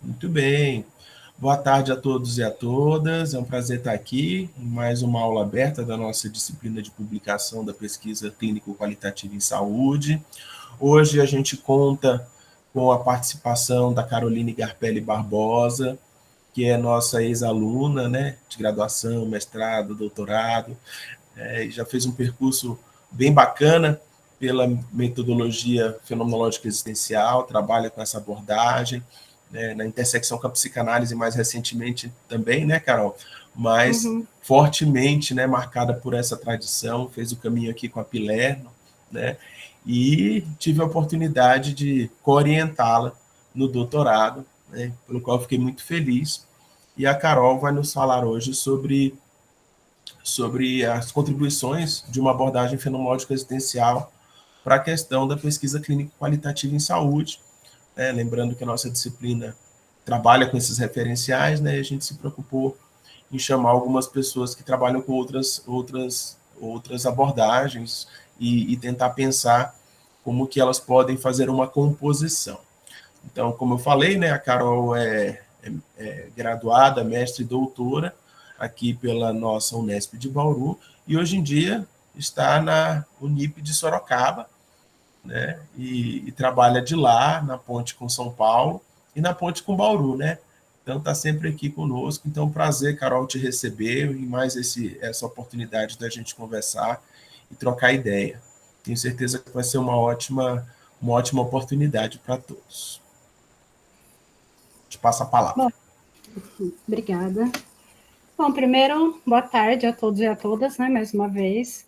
Muito bem. Boa tarde a todos e a todas. É um prazer estar aqui em mais uma aula aberta da nossa disciplina de publicação da pesquisa clínico-qualitativa em saúde. Hoje a gente conta com a participação da Caroline Garpelli Barbosa, que é nossa ex-aluna, né, de graduação, mestrado, doutorado, já fez um percurso bem bacana pela metodologia fenomenológica existencial, trabalha com essa abordagem, né, na intersecção com a psicanálise mais recentemente também, né, Carol? Mas fortemente, né, marcada por essa tradição, fez o caminho aqui com a Pilerno, né, e tive a oportunidade de orientá-la no doutorado, né, pelo qual fiquei muito feliz. E a Carol vai nos falar hoje sobre as contribuições de uma abordagem fenomenológica existencial para a questão da pesquisa clínica qualitativa em saúde, né? Lembrando que a nossa disciplina trabalha com esses referenciais, né? E a gente se preocupou em chamar algumas pessoas que trabalham com outras abordagens e tentar pensar como que elas podem fazer uma composição. Então, como eu falei, né, a Carol é graduada, mestre e doutora aqui pela nossa Unesp de Bauru, e hoje em dia está na Unip de Sorocaba, né, e trabalha de lá, na ponte com São Paulo e na ponte com Bauru, né? Então está sempre aqui conosco. Então, prazer, Carol, te receber e mais essa oportunidade da gente conversar e trocar ideia. Tenho certeza que vai ser uma ótima oportunidade para todos. Te passo a palavra. Bom, obrigada. Bom, primeiro, boa tarde a todos e a todas, né, mais uma vez.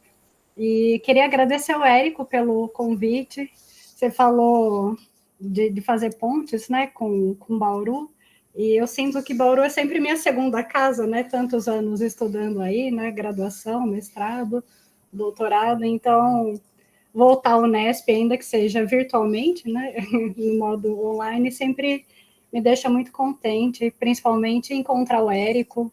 E queria agradecer ao Érico pelo convite. Você falou de fazer pontes, né, com Bauru, e eu sinto que Bauru é sempre minha segunda casa, né, tantos anos estudando aí, né, graduação, mestrado, doutorado, então voltar ao Unesp, ainda que seja virtualmente, né, no modo online, sempre me deixa muito contente, principalmente encontrar o Érico,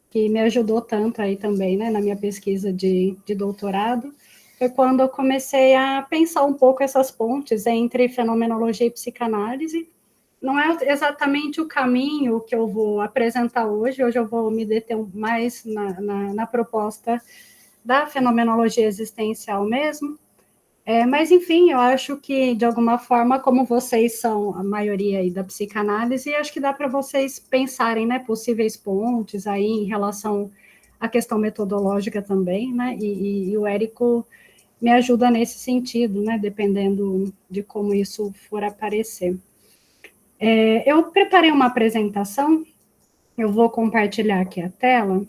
que me ajudou tanto aí também, né, na minha pesquisa de doutorado, foi quando eu comecei a pensar um pouco essas pontes entre fenomenologia e psicanálise. Não é exatamente o caminho que eu vou apresentar hoje eu vou me deter mais na proposta da fenomenologia existencial mesmo, mas, enfim, eu acho que, de alguma forma, como vocês são a maioria aí da psicanálise, acho que dá para vocês pensarem, né, possíveis pontes aí em relação à questão metodológica também, né, e o Érico me ajuda nesse sentido, né, dependendo de como isso for aparecer. Eu preparei uma apresentação, eu vou compartilhar aqui a tela,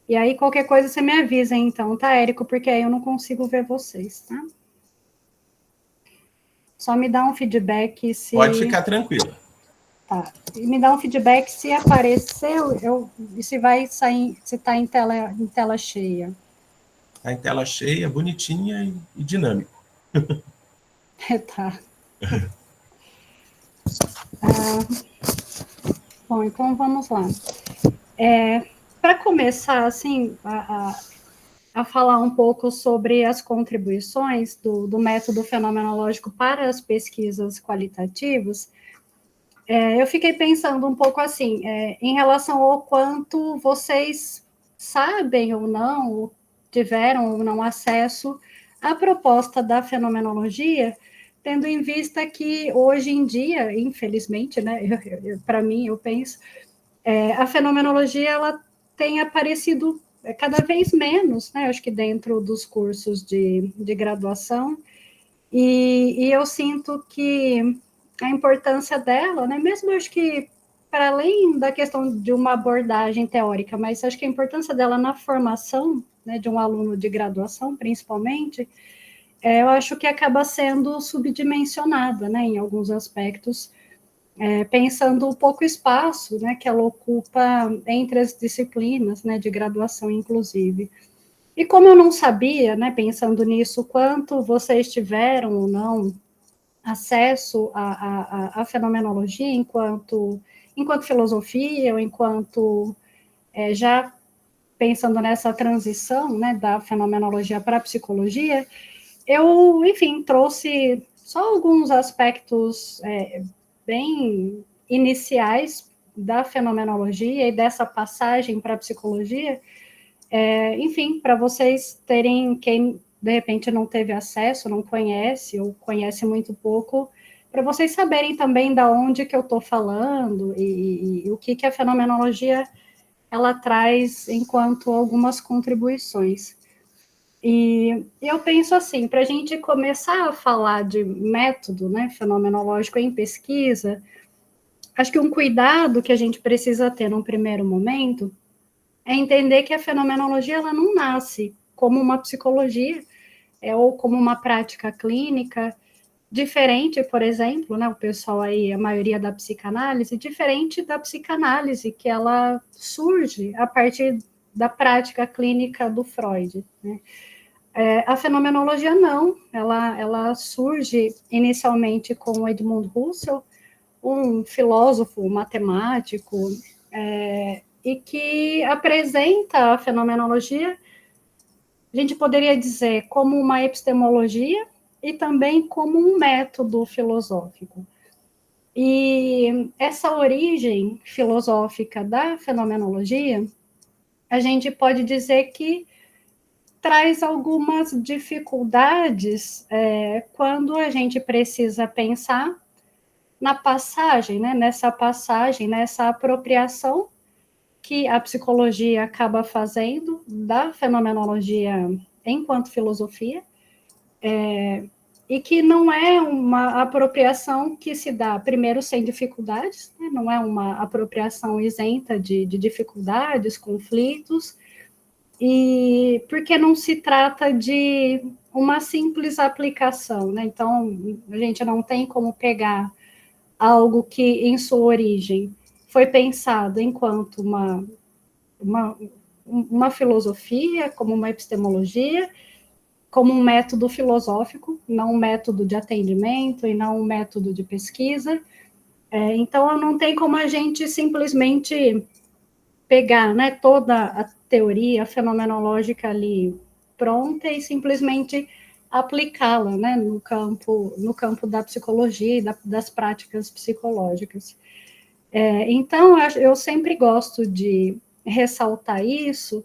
e aí qualquer coisa você me avisa, então, tá, Érico, porque aí eu não consigo ver vocês, tá? Só me dá um feedback se... Pode ficar tranquila. Tá. E me dá um feedback se apareceu, e se vai sair, se está em tela cheia. Está em tela cheia, bonitinha e dinâmico. Tá. Bom, então vamos lá. Para começar, assim, a falar um pouco sobre as contribuições do método fenomenológico para as pesquisas qualitativas, eu fiquei pensando um pouco assim, em relação ao quanto vocês sabem ou não, ou tiveram ou não acesso à proposta da fenomenologia, tendo em vista que hoje em dia, infelizmente, né, para mim, eu penso, a fenomenologia ela tem aparecido cada vez menos, né, acho que dentro dos cursos de graduação, e eu sinto que a importância dela, né, mesmo acho que para além da questão de uma abordagem teórica, mas acho que a importância dela na formação, né, de um aluno de graduação, principalmente, eu acho que acaba sendo subdimensionada, né, em alguns aspectos, pensando o pouco espaço, né, que ela ocupa entre as disciplinas, né, de graduação, inclusive. E como eu não sabia, né, pensando nisso, quanto vocês tiveram ou não acesso à fenomenologia enquanto filosofia, ou enquanto já pensando nessa transição, né, da fenomenologia para a psicologia, eu, enfim, trouxe só alguns aspectos bem iniciais da fenomenologia e dessa passagem para a psicologia, enfim, para vocês terem, quem de repente não teve acesso, não conhece, ou conhece muito pouco, para vocês saberem também da onde que eu estou falando e o que a fenomenologia ela traz enquanto algumas contribuições. E eu penso assim, para a gente começar a falar de método, né, fenomenológico em pesquisa, acho que um cuidado que a gente precisa ter num primeiro momento é entender que a fenomenologia ela não nasce como uma psicologia ou como uma prática clínica diferente, por exemplo, né, o pessoal aí, a maioria da psicanálise, diferente da psicanálise, que ela surge a partir da prática clínica do Freud, né? A fenomenologia não, ela surge inicialmente com Edmund Husserl, um filósofo matemático, e que apresenta a fenomenologia, a gente poderia dizer, como uma epistemologia e também como um método filosófico. E essa origem filosófica da fenomenologia, a gente pode dizer que traz algumas dificuldades quando a gente precisa pensar na passagem, né, nessa apropriação que a psicologia acaba fazendo da fenomenologia enquanto filosofia, e que não é uma apropriação que se dá, primeiro, sem dificuldades, né, não é uma apropriação isenta de dificuldades, conflitos, e porque não se trata de uma simples aplicação, né? Então, a gente não tem como pegar algo que, em sua origem, foi pensado enquanto uma filosofia, como uma epistemologia, como um método filosófico, não um método de atendimento e não um método de pesquisa. Então, não tem como a gente simplesmente pegar, né, toda a teoria fenomenológica ali pronta e simplesmente aplicá-la, né, no campo da psicologia e das práticas psicológicas. Então, eu sempre gosto de ressaltar isso,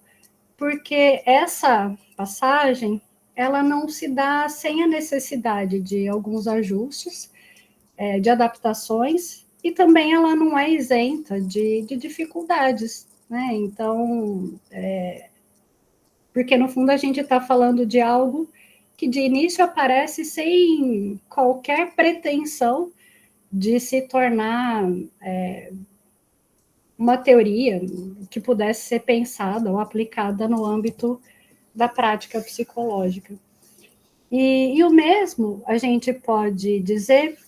porque essa passagem, ela não se dá sem a necessidade de alguns ajustes, de adaptações, e também ela não é isenta de dificuldades, né? Então, porque no fundo a gente está falando de algo que de início aparece sem qualquer pretensão de se tornar uma teoria que pudesse ser pensada ou aplicada no âmbito da prática psicológica. E o mesmo a gente pode dizer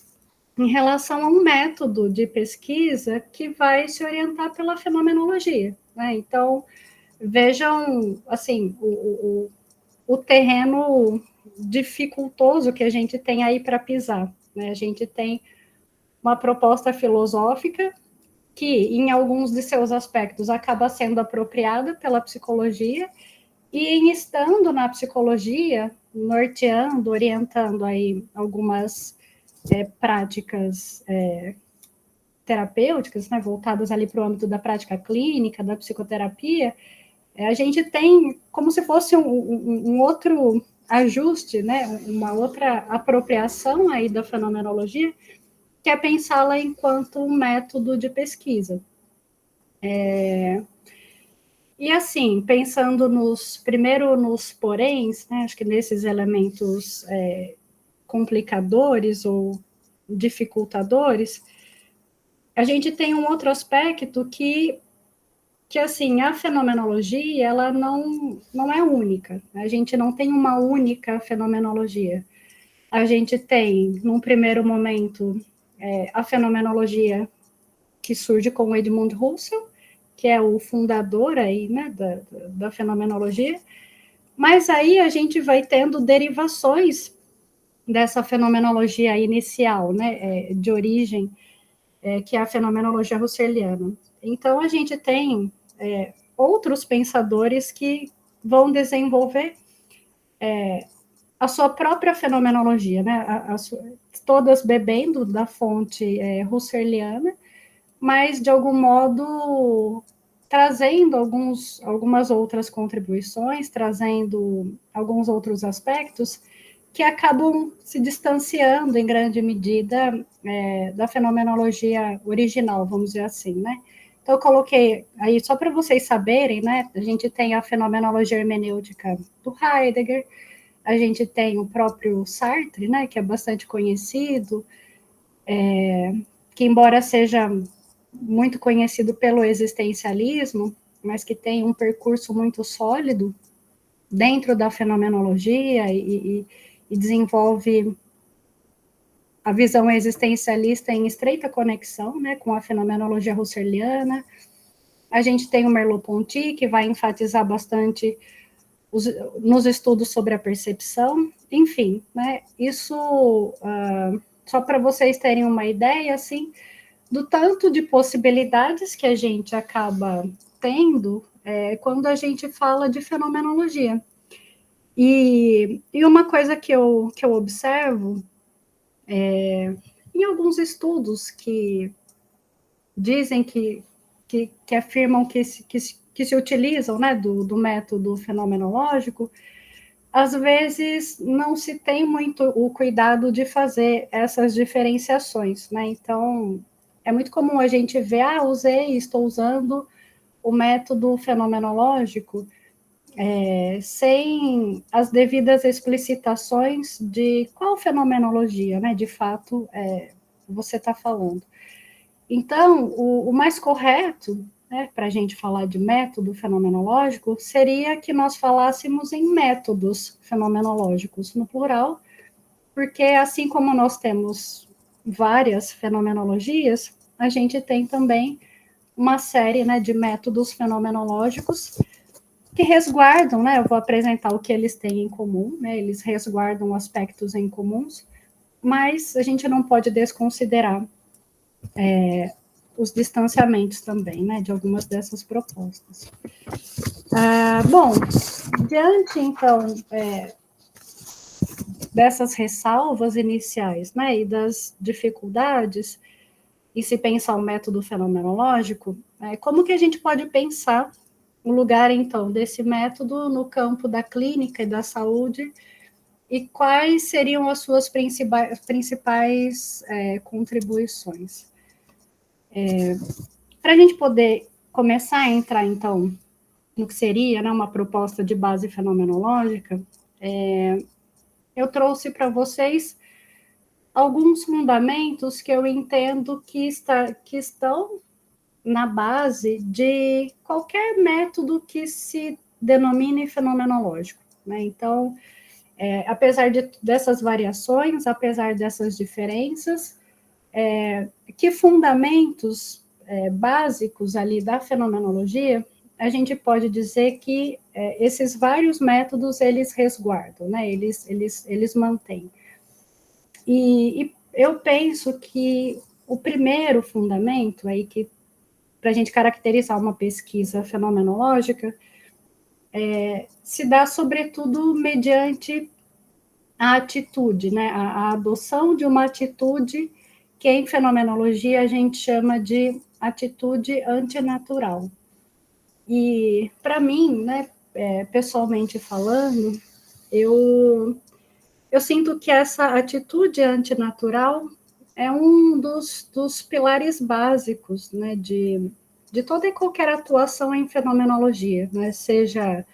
em relação a um método de pesquisa que vai se orientar pela fenomenologia, né? Então, vejam, assim, o terreno dificultoso que a gente tem aí para pisar, né? A gente tem uma proposta filosófica que, em alguns de seus aspectos, acaba sendo apropriada pela psicologia, e em estando na psicologia, norteando, orientando aí algumas práticas terapêuticas, né, voltadas ali para o âmbito da prática clínica, da psicoterapia, a gente tem como se fosse um outro ajuste, né, uma outra apropriação aí da fenomenologia, que é pensá-la enquanto um método de pesquisa. E assim, pensando primeiro nos poréns, né, acho que nesses elementos complicadores ou dificultadores, a gente tem um outro aspecto que assim, a fenomenologia, ela não é única. A gente não tem uma única fenomenologia. A gente tem, num primeiro momento, a fenomenologia que surge com o Edmund Husserl, que é o fundador aí, né, da fenomenologia, mas aí a gente vai tendo derivações dessa fenomenologia inicial, né, de origem, que é a fenomenologia husserliana. Então, a gente tem outros pensadores que vão desenvolver a sua própria fenomenologia, né? Todas bebendo da fonte husserliana, mas, de algum modo, trazendo algumas outras contribuições, trazendo alguns outros aspectos que acabam se distanciando, em grande medida, da fenomenologia original, vamos dizer assim, né? Então, eu coloquei aí, só para vocês saberem, né? A gente tem a fenomenologia hermenêutica do Heidegger, a gente tem o próprio Sartre, né, que é bastante conhecido, que embora seja muito conhecido pelo existencialismo, mas que tem um percurso muito sólido dentro da fenomenologia e desenvolve a visão existencialista em estreita conexão, né, com a fenomenologia husserliana. A gente tem o Merleau-Ponty, que vai enfatizar bastante nos estudos sobre a percepção, enfim, né, isso, só para vocês terem uma ideia, assim, do tanto de possibilidades que a gente acaba tendo quando a gente fala de fenomenologia. E uma coisa que eu observo em alguns estudos que dizem que afirmam que se utilizam, né, do método fenomenológico, às vezes não se tem muito o cuidado de fazer essas diferenciações, né? Então, é muito comum a gente ver, estou usando o método fenomenológico, sem as devidas explicitações de qual fenomenologia, né, de fato, você está falando. Então, o mais correto, né, para a gente falar de método fenomenológico, seria que nós falássemos em métodos fenomenológicos, no plural, porque assim como nós temos várias fenomenologias, a gente tem também uma série, né, de métodos fenomenológicos que resguardam, né, eu vou apresentar o que eles têm em comum, né, eles resguardam aspectos em comuns, mas a gente não pode desconsiderar os distanciamentos também, né, de algumas dessas propostas. Bom, diante, então, dessas ressalvas iniciais, né, e das dificuldades, e se pensar o método fenomenológico, como que a gente pode pensar o lugar, então, desse método no campo da clínica e da saúde, e quais seriam as suas principais contribuições? Para a gente poder começar a entrar, então, no que seria, né, uma proposta de base fenomenológica, eu trouxe para vocês alguns fundamentos que eu entendo que estão na base de qualquer método que se denomine fenomenológico, né? Então, apesar dessas variações, apesar dessas diferenças, que fundamentos básicos ali da fenomenologia, a gente pode dizer que esses vários métodos, eles resguardam, né? Eles mantêm. E eu penso que o primeiro fundamento aí que para a gente caracterizar uma pesquisa fenomenológica se dá sobretudo mediante a atitude, né? A adoção de uma atitude que em fenomenologia a gente chama de atitude antinatural. E para mim, né, pessoalmente falando, eu sinto que essa atitude antinatural é um dos pilares básicos, né, de toda e qualquer atuação em fenomenologia, né, seja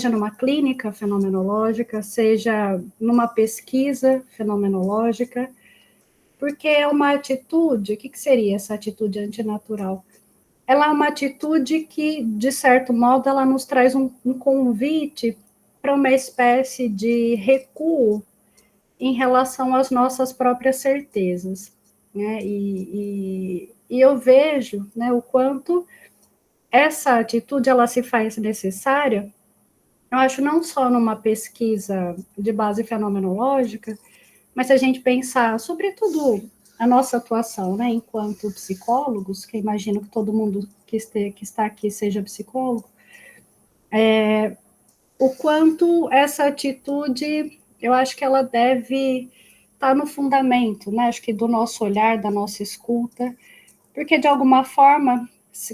numa clínica fenomenológica, seja numa pesquisa fenomenológica, porque é uma atitude, o que seria essa atitude antinatural? Ela é uma atitude que, de certo modo, ela nos traz um convite para uma espécie de recuo em relação às nossas próprias certezas, né? E eu vejo, né, o quanto essa atitude ela se faz necessária, eu acho, não só numa pesquisa de base fenomenológica, mas se a gente pensar, sobretudo, a nossa atuação, né, enquanto psicólogos, que imagino que todo mundo que está aqui seja psicólogo, o quanto essa atitude eu acho que ela deve estar no fundamento, né? Acho que do nosso olhar, da nossa escuta, porque de alguma forma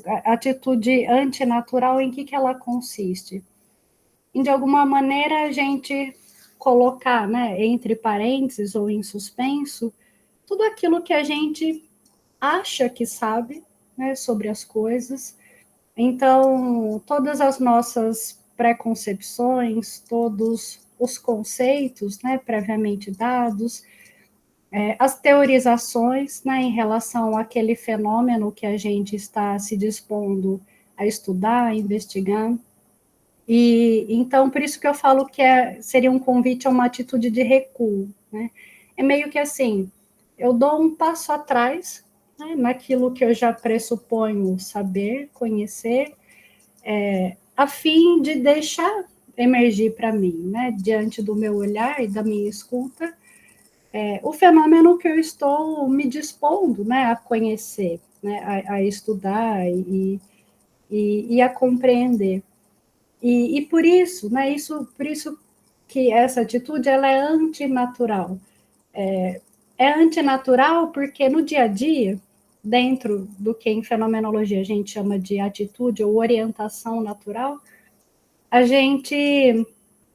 a atitude antinatural, em que ela consiste? Em de alguma maneira a gente colocar, né, entre parênteses ou em suspenso, tudo aquilo que a gente acha que sabe, né, sobre as coisas. Então, todas as nossas preconcepções, todos os conceitos, né, previamente dados, as teorizações, né, em relação àquele fenômeno que a gente está se dispondo a estudar, a investigar. E então, por isso que eu falo que seria um convite a uma atitude de recuo, né? É meio que assim, eu dou um passo atrás, né, naquilo que eu já pressuponho saber, conhecer, a fim de deixar emergir para mim, né, diante do meu olhar e da minha escuta, o fenômeno que eu estou me dispondo, né, a conhecer, né, a estudar e a compreender. E por isso, né, por isso que essa atitude ela é antinatural. É antinatural porque no dia a dia, dentro do que em fenomenologia a gente chama de atitude ou orientação natural, a gente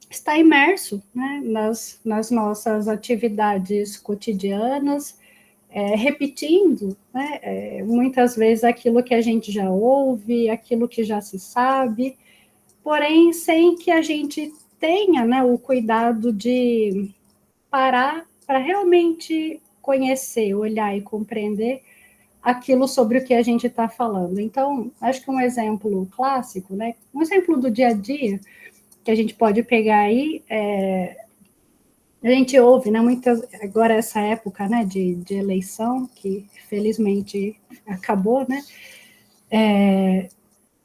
está imerso, né, nas nossas atividades cotidianas, repetindo, né, muitas vezes aquilo que a gente já ouve, aquilo que já se sabe, porém sem que a gente tenha, né, o cuidado de parar para realmente conhecer, olhar e compreender aquilo sobre o que a gente está falando. Então, acho que um exemplo clássico, né, um exemplo do dia a dia, que a gente pode pegar aí, a gente ouve, né, muitas, agora essa época, né, de eleição, que felizmente acabou, né,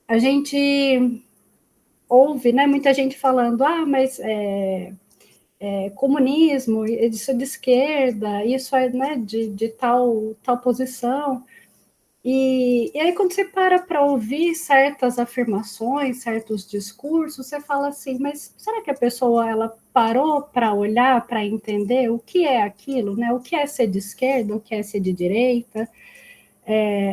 a gente ouve, né, muita gente falando, mas comunismo, isso é de esquerda, isso é, né, de tal posição. E aí, quando você para ouvir certas afirmações, certos discursos, você fala assim, mas será que a pessoa ela parou para olhar, para entender o que é aquilo, né? O que é ser de esquerda, o que é ser de direita?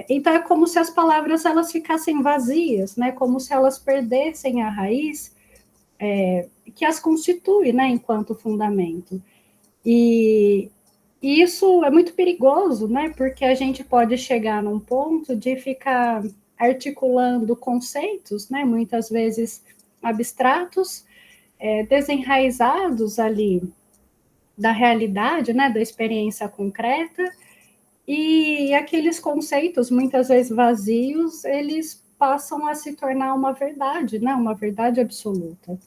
Então, é como se as palavras elas ficassem vazias, né? Como se elas perdessem a raiz que as constitui, né? Enquanto fundamento. E isso é muito perigoso, né? Porque a gente pode chegar num ponto de ficar articulando conceitos, né? Muitas vezes abstratos, desenraizados ali da realidade, né? Da experiência concreta, e aqueles conceitos, muitas vezes vazios, eles passam a se tornar uma verdade, né? Uma verdade absoluta.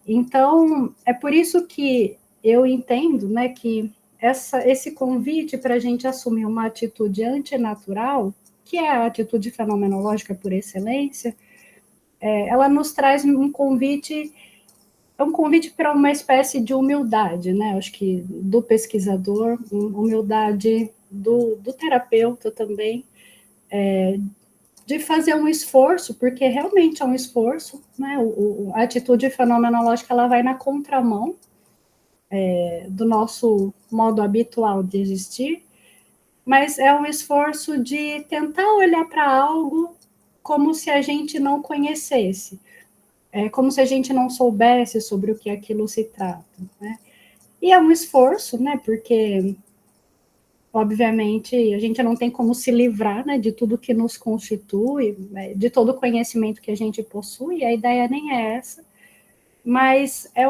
Então, é por isso que eu entendo, né, que esse convite para a gente assumir uma atitude antinatural, que é a atitude fenomenológica por excelência, ela nos traz um convite para uma espécie de humildade, né? Acho que do pesquisador, humildade do terapeuta também, de fazer um esforço, porque realmente é um esforço, né? A atitude fenomenológica ela vai na contramão do nosso modo habitual de existir, mas é um esforço de tentar olhar para algo como se a gente não conhecesse, como se a gente não soubesse sobre o que aquilo se trata, né? E é um esforço, né? Porque, obviamente, a gente não tem como se livrar, né, de tudo que nos constitui, né, de todo o conhecimento que a gente possui, a ideia nem é essa, mas é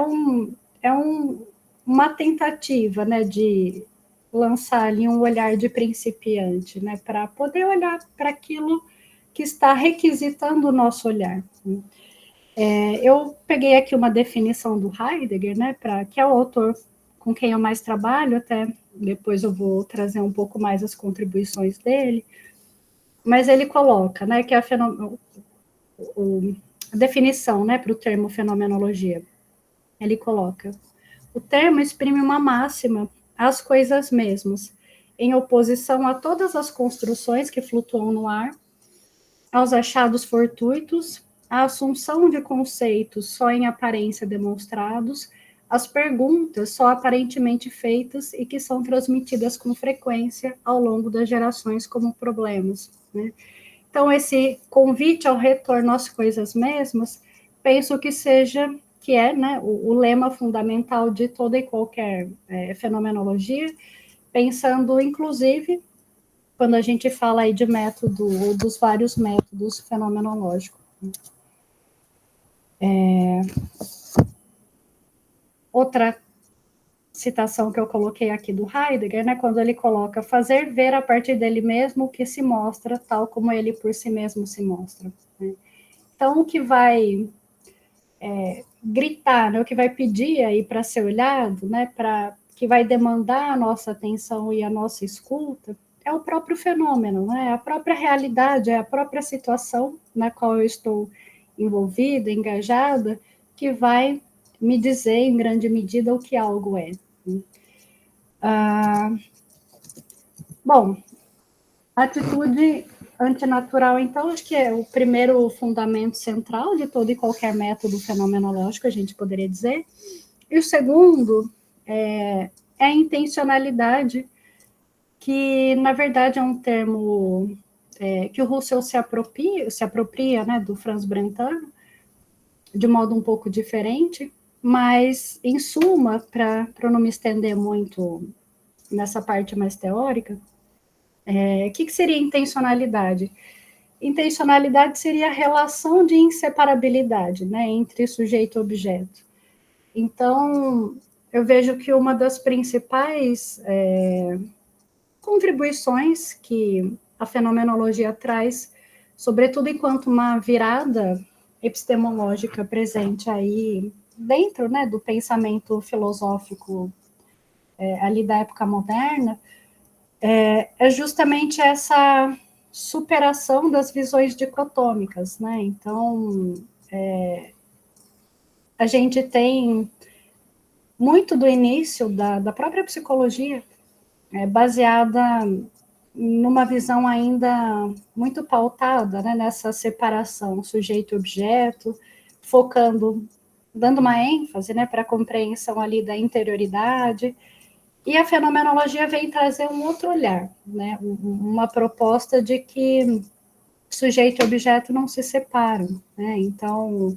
uma tentativa, né, de lançar ali um olhar de principiante, né, para poder olhar para aquilo que está requisitando o nosso olhar. Eu peguei aqui uma definição do Heidegger, né, que é o autor com quem eu mais trabalho, até depois eu vou trazer um pouco mais as contribuições dele, mas ele coloca, né, que a definição, né, para o termo fenomenologia, ele coloca: o termo exprime uma máxima às coisas mesmas, em oposição a todas as construções que flutuam no ar, aos achados fortuitos, à assunção de conceitos só em aparência demonstrados, as perguntas só aparentemente feitas e que são transmitidas com frequência ao longo das gerações como problemas, né? Então, esse convite ao retorno às coisas mesmas, penso que é, né, o lema fundamental de toda e qualquer fenomenologia, pensando, inclusive, quando a gente fala aí de método, ou dos vários métodos fenomenológicos. Outra citação que eu coloquei aqui do Heidegger, né, quando ele coloca fazer ver a partir dele mesmo o que se mostra, tal como ele por si mesmo se mostra, né? Então, o que vai gritar, né, o que vai pedir aí para ser olhado, né, que vai demandar a nossa atenção e a nossa escuta, é o próprio fenômeno, né, a própria realidade, é a própria situação na qual eu estou envolvida, engajada, que vai me dizer, em grande medida, o que algo é. Bom, atitude antinatural, então, acho que é o primeiro fundamento central de todo e qualquer método fenomenológico, a gente poderia dizer. E o segundo é a intencionalidade, que, na verdade, é um termo que o Husserl se apropria, né, do Franz Brentano, de modo um pouco diferente, mas, em suma, para não me estender muito nessa parte mais teórica, o que seria intencionalidade? Intencionalidade seria a relação de inseparabilidade, né, entre sujeito e objeto. Então, eu vejo que uma das principais contribuições que a fenomenologia traz, sobretudo enquanto uma virada epistemológica presente aí dentro, né, do pensamento filosófico ali da época moderna, é justamente essa superação das visões dicotômicas, né? Então, a gente tem muito do início da própria psicologia baseada numa visão ainda muito pautada, né, nessa separação sujeito-objeto, focando, dando uma ênfase, né, para a compreensão ali da interioridade. E a fenomenologia vem trazer um outro olhar, né, uma proposta de que sujeito e objeto não se separam, né? Então,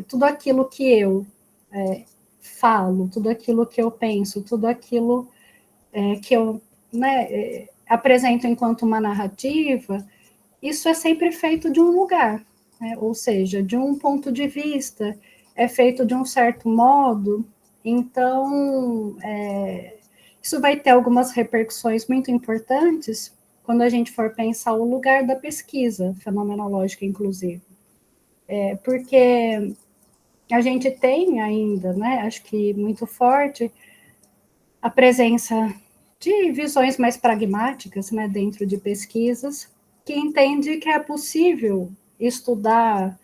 tudo aquilo que eu falo, tudo aquilo que eu penso, tudo aquilo que eu, né, apresento enquanto uma narrativa, isso é sempre feito de um lugar, né? Ou seja, de um ponto de vista, é feito de um certo modo, então isso vai ter algumas repercussões muito importantes quando a gente for pensar o lugar da pesquisa fenomenológica, inclusive. Porque a gente tem ainda, né, acho que muito forte, a presença de visões mais pragmáticas, né, dentro de pesquisas, que entende que é possível estudar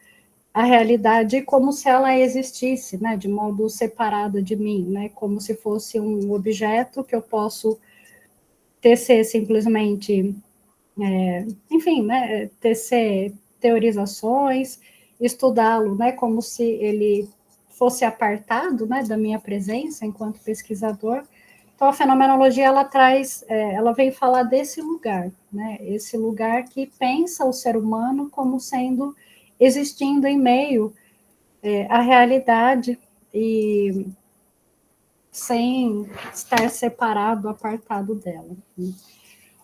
a realidade como se ela existisse, né, de modo separado de mim, né, como se fosse um objeto que eu posso tecer simplesmente, enfim, né, tecer teorizações, estudá-lo, né, como se ele fosse apartado, né, da minha presença enquanto pesquisador. Então, a fenomenologia, ela traz, ela vem falar desse lugar, né, esse lugar que pensa o ser humano como sendo, existindo em meio à realidade e sem estar separado, apartado dela.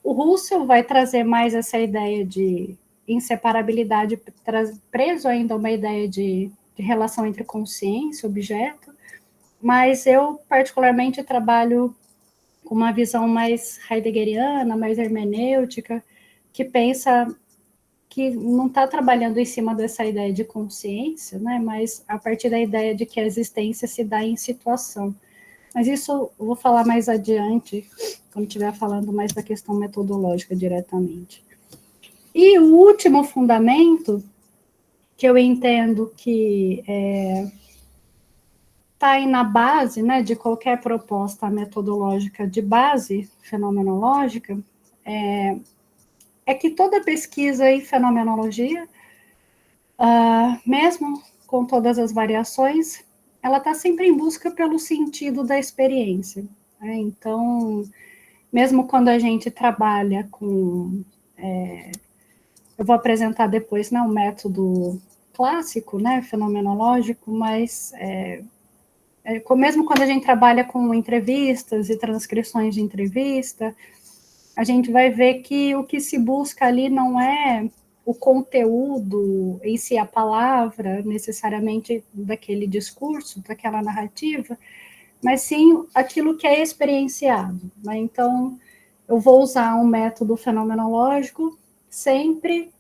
O Husserl vai trazer mais essa ideia de inseparabilidade, preso ainda a uma ideia de relação entre consciência e objeto, mas eu particularmente trabalho com uma visão mais heideggeriana, mais hermenêutica, que pensa que não está trabalhando em cima dessa ideia de consciência, né, mas a partir da ideia de que a existência se dá em situação. Mas isso eu vou falar mais adiante, quando estiver falando mais da questão metodológica diretamente. E o último fundamento, que eu entendo que está aí na base, né, de qualquer proposta metodológica de base fenomenológica, é que toda pesquisa em fenomenologia, mesmo com todas as variações, ela está sempre em busca pelo sentido da experiência, né? Então, mesmo quando a gente trabalha com... eu vou apresentar depois, né, o método clássico, né, fenomenológico, mas mesmo quando a gente trabalha com entrevistas e transcrições de entrevista, a gente vai ver que o que se busca ali não é o conteúdo em si, a palavra, necessariamente daquele discurso, daquela narrativa, mas sim aquilo que é experienciado, né? Então, eu vou usar um método fenomenológico sempre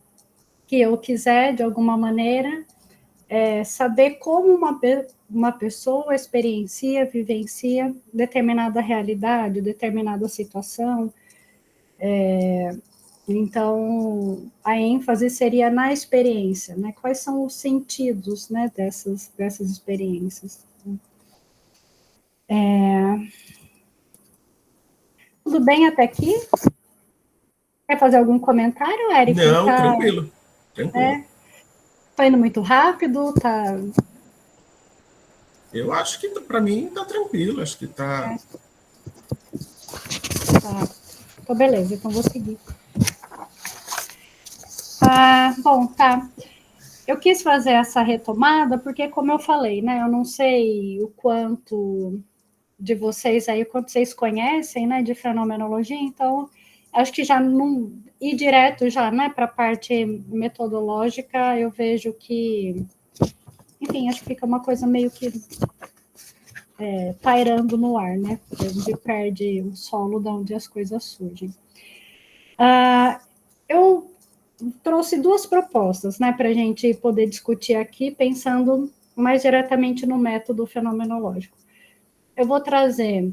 que eu quiser, de alguma maneira, saber como uma pessoa experiencia, vivencia determinada realidade, determinada situação. Então, a ênfase seria na experiência, né? Quais são os sentidos, né, dessas experiências? Tudo bem até aqui? Quer fazer algum comentário, Érico? Não, tranquilo. Tá indo muito rápido? Tá... Eu acho que para mim está tranquilo, acho que está... Tá. Então, beleza, então vou seguir. Bom, tá. Eu quis fazer essa retomada porque, como eu falei, né, eu não sei o quanto de vocês aí, o quanto vocês conhecem, né, de fenomenologia, então acho que já não ir direto já, né, para a parte metodológica, eu vejo que, enfim, acho que fica uma coisa meio que pairando no ar, né, a gente perde o solo de onde as coisas surgem. Eu trouxe duas propostas, né, para a gente poder discutir aqui, pensando mais diretamente no método fenomenológico. Eu vou trazer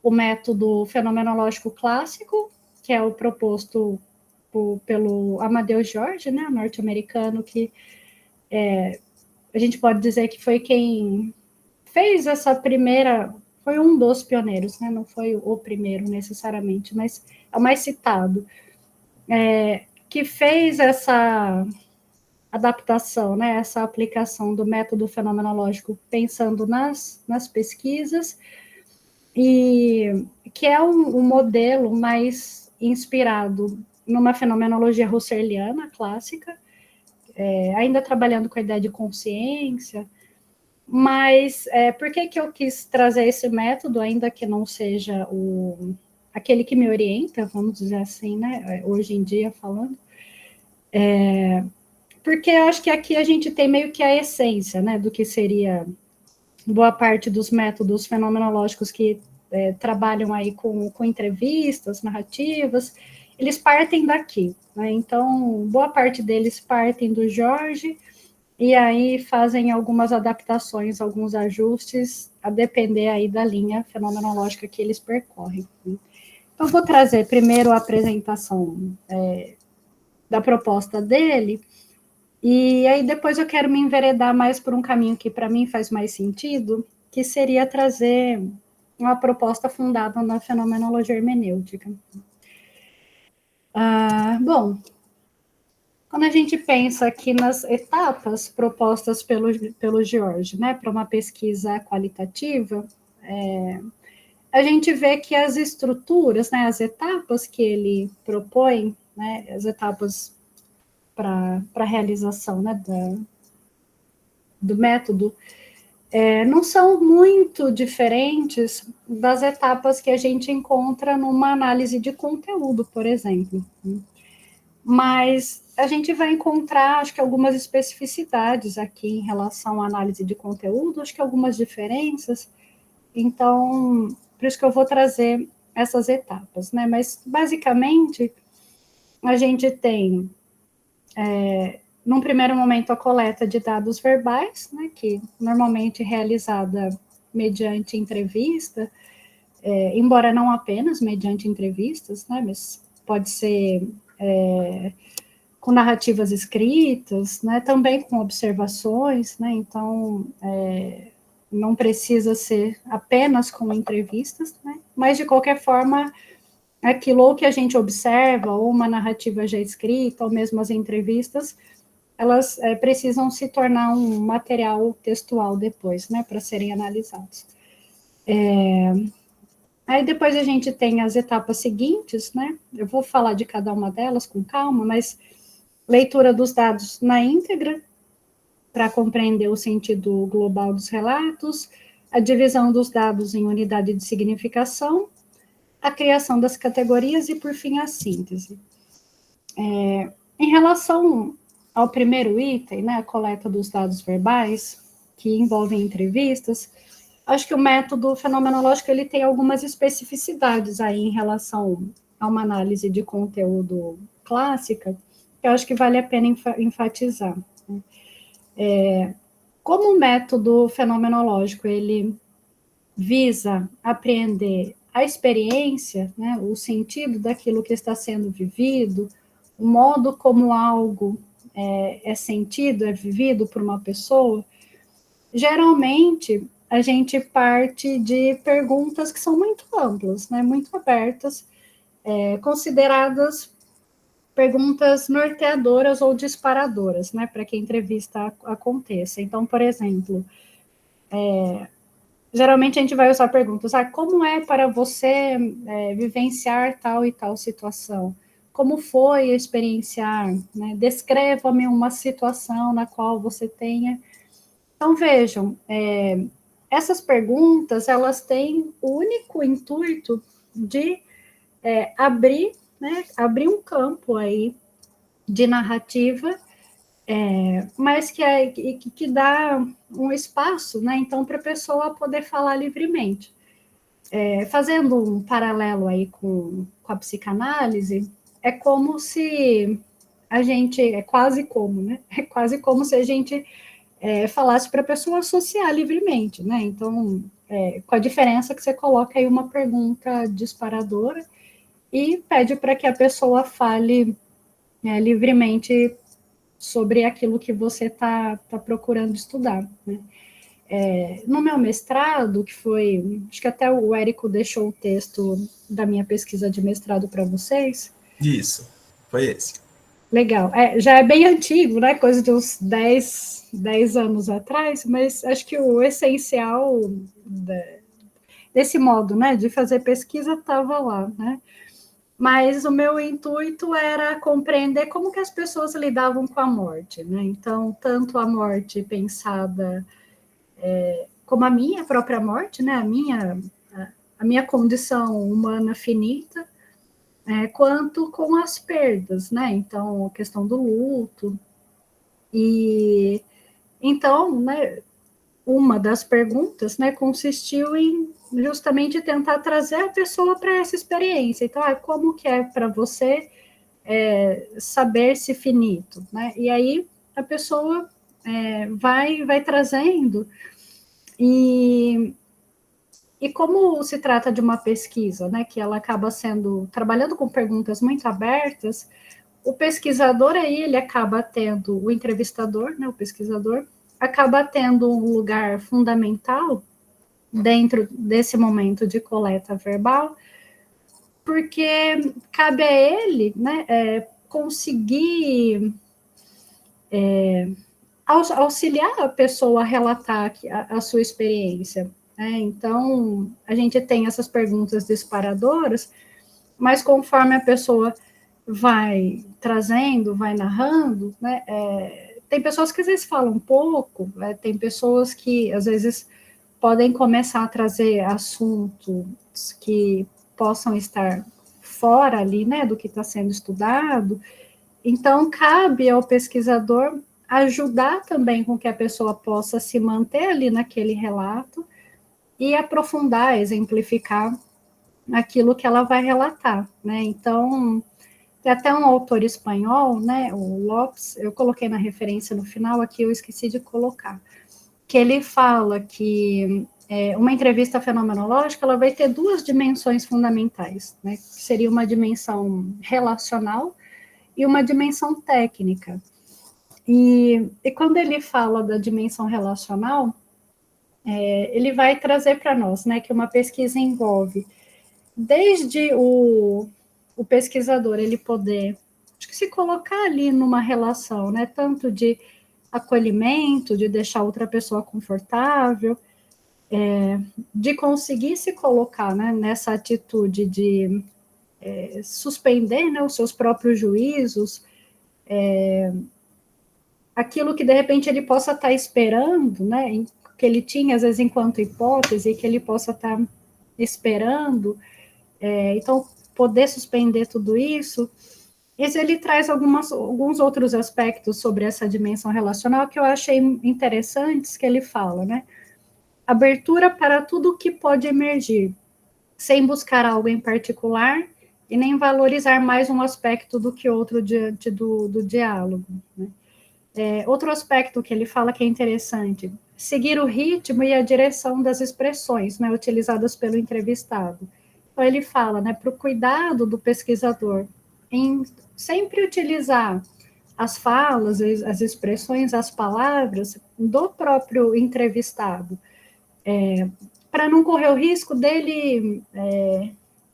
o método fenomenológico clássico, que é o proposto pelo Amadeus George, né, norte-americano, que a gente pode dizer que foi quem fez essa primeira, foi um dos pioneiros, né, não foi o primeiro necessariamente, mas é o mais citado, que fez essa adaptação, né, essa aplicação do método fenomenológico pensando nas pesquisas, e que é um modelo mais inspirado numa fenomenologia husserliana clássica, ainda trabalhando com a ideia de consciência, mas por que eu quis trazer esse método, ainda que não seja aquele que me orienta, vamos dizer assim, né, hoje em dia falando, porque eu acho que aqui a gente tem meio que a essência, né, do que seria boa parte dos métodos fenomenológicos que trabalham aí com entrevistas, narrativas, eles partem daqui, né? Então, boa parte deles partem do Jorge, e aí fazem algumas adaptações, alguns ajustes, a depender aí da linha fenomenológica que eles percorrem. Então, vou trazer primeiro a apresentação da proposta dele, e aí depois eu quero me enveredar mais por um caminho que para mim faz mais sentido, que seria trazer uma proposta fundada na fenomenologia hermenêutica. Bom, quando a gente pensa aqui nas etapas propostas pelo George, né, para uma pesquisa qualitativa, a gente vê que as estruturas, né, as etapas que ele propõe, né, as etapas para a realização, né, do método, não são muito diferentes das etapas que a gente encontra numa análise de conteúdo, por exemplo. Mas a gente vai encontrar, acho que, algumas especificidades aqui em relação à análise de conteúdo, acho que algumas diferenças. Então, por isso que eu vou trazer essas etapas, né? Mas, basicamente, a gente tem, num primeiro momento, a coleta de dados verbais, né, que normalmente é realizada mediante entrevista, embora não apenas mediante entrevistas, né, mas pode ser com narrativas escritas, né, também com observações, né, então não precisa ser apenas com entrevistas, né, mas de qualquer forma, aquilo ou que a gente observa, ou uma narrativa já escrita, ou mesmo as entrevistas, elas precisam se tornar um material textual depois, né, para serem analisados. Aí depois a gente tem as etapas seguintes, né? Eu vou falar de cada uma delas com calma, mas leitura dos dados na íntegra, para compreender o sentido global dos relatos, a divisão dos dados em unidade de significação, a criação das categorias e, por fim, a síntese. Em relação ao primeiro item, né, a coleta dos dados verbais, que envolvem entrevistas, acho que o método fenomenológico ele tem algumas especificidades aí em relação a uma análise de conteúdo clássica, que eu acho que vale a pena enfatizar. Como o método fenomenológico ele visa apreender a experiência, né, o sentido daquilo que está sendo vivido, o modo como algo é sentido, é vivido por uma pessoa, geralmente a gente parte de perguntas que são muito amplas, né, muito abertas, consideradas perguntas norteadoras ou disparadoras, né, para que a entrevista aconteça. Então, por exemplo, geralmente a gente vai usar perguntas, como é para você vivenciar tal e tal situação? Como foi experienciar? Né? Descreva-me uma situação na qual você tenha... Então, vejam, essas perguntas, elas têm o único intuito de abrir um campo aí de narrativa, mas que dá um espaço, né, então, para a pessoa poder falar livremente. Fazendo um paralelo aí com a psicanálise, é como se a gente, é quase como, né, é quase como se a gente falasse para a pessoa associar livremente, né, então, com a diferença que você coloca aí uma pergunta disparadora e pede para que a pessoa fale livremente sobre aquilo que você está procurando estudar, né. No meu mestrado, que foi, acho que até o Érico deixou o texto da minha pesquisa de mestrado para vocês. Isso, foi esse. Legal. Já é bem antigo, né? Coisa de uns 10 anos atrás, mas acho que o essencial desse modo, né, de fazer pesquisa estava lá, né? Mas o meu intuito era compreender como que as pessoas lidavam com a morte, né? Então, tanto a morte pensada como a minha própria morte, né? A minha condição humana finita, quanto com as perdas, né? Então, a questão do luto. E então, né, uma das perguntas, né, consistiu em justamente tentar trazer a pessoa para essa experiência. Então, como que é para você saber-se finito, né? E aí a pessoa vai trazendo e como se trata de uma pesquisa, né, que ela acaba trabalhando com perguntas muito abertas, o pesquisador aí, ele acaba tendo, o entrevistador, né, o pesquisador, acaba tendo um lugar fundamental dentro desse momento de coleta verbal, porque cabe a ele, né, conseguir auxiliar a pessoa a relatar a sua experiência. Então, a gente tem essas perguntas disparadoras, mas conforme a pessoa vai trazendo, vai narrando, né, tem pessoas que às vezes falam pouco, tem pessoas que às vezes podem começar a trazer assuntos que possam estar fora ali, né, do que está sendo estudado. Então, cabe ao pesquisador ajudar também com que a pessoa possa se manter ali naquele relato e aprofundar, exemplificar aquilo que ela vai relatar, né? Então, tem até um autor espanhol, né, o Lopes, eu coloquei na referência no final, aqui eu esqueci de colocar, que ele fala que uma entrevista fenomenológica ela vai ter duas dimensões fundamentais, né, que seria uma dimensão relacional e uma dimensão técnica. E quando ele fala da dimensão relacional, ele vai trazer para nós, né, que uma pesquisa envolve desde o pesquisador ele poder se colocar ali numa relação, né, tanto de acolhimento, de deixar outra pessoa confortável, de conseguir se colocar, né, nessa atitude de suspender, né, os seus próprios juízos, aquilo que de repente ele possa estar esperando, né, que ele tinha às vezes enquanto hipótese, que ele possa estar esperando, então poder suspender tudo isso. Ele traz alguns outros aspectos sobre essa dimensão relacional que eu achei interessantes, que ele fala, né? Abertura para tudo o que pode emergir, sem buscar algo em particular e nem valorizar mais um aspecto do que outro diante do diálogo. Né? Outro aspecto que ele fala que é interessante, seguir o ritmo e a direção das expressões, né, utilizadas pelo entrevistado. Então, ele fala, né, para o cuidado do pesquisador em sempre utilizar as falas, as expressões, as palavras do próprio entrevistado, para não correr o risco dele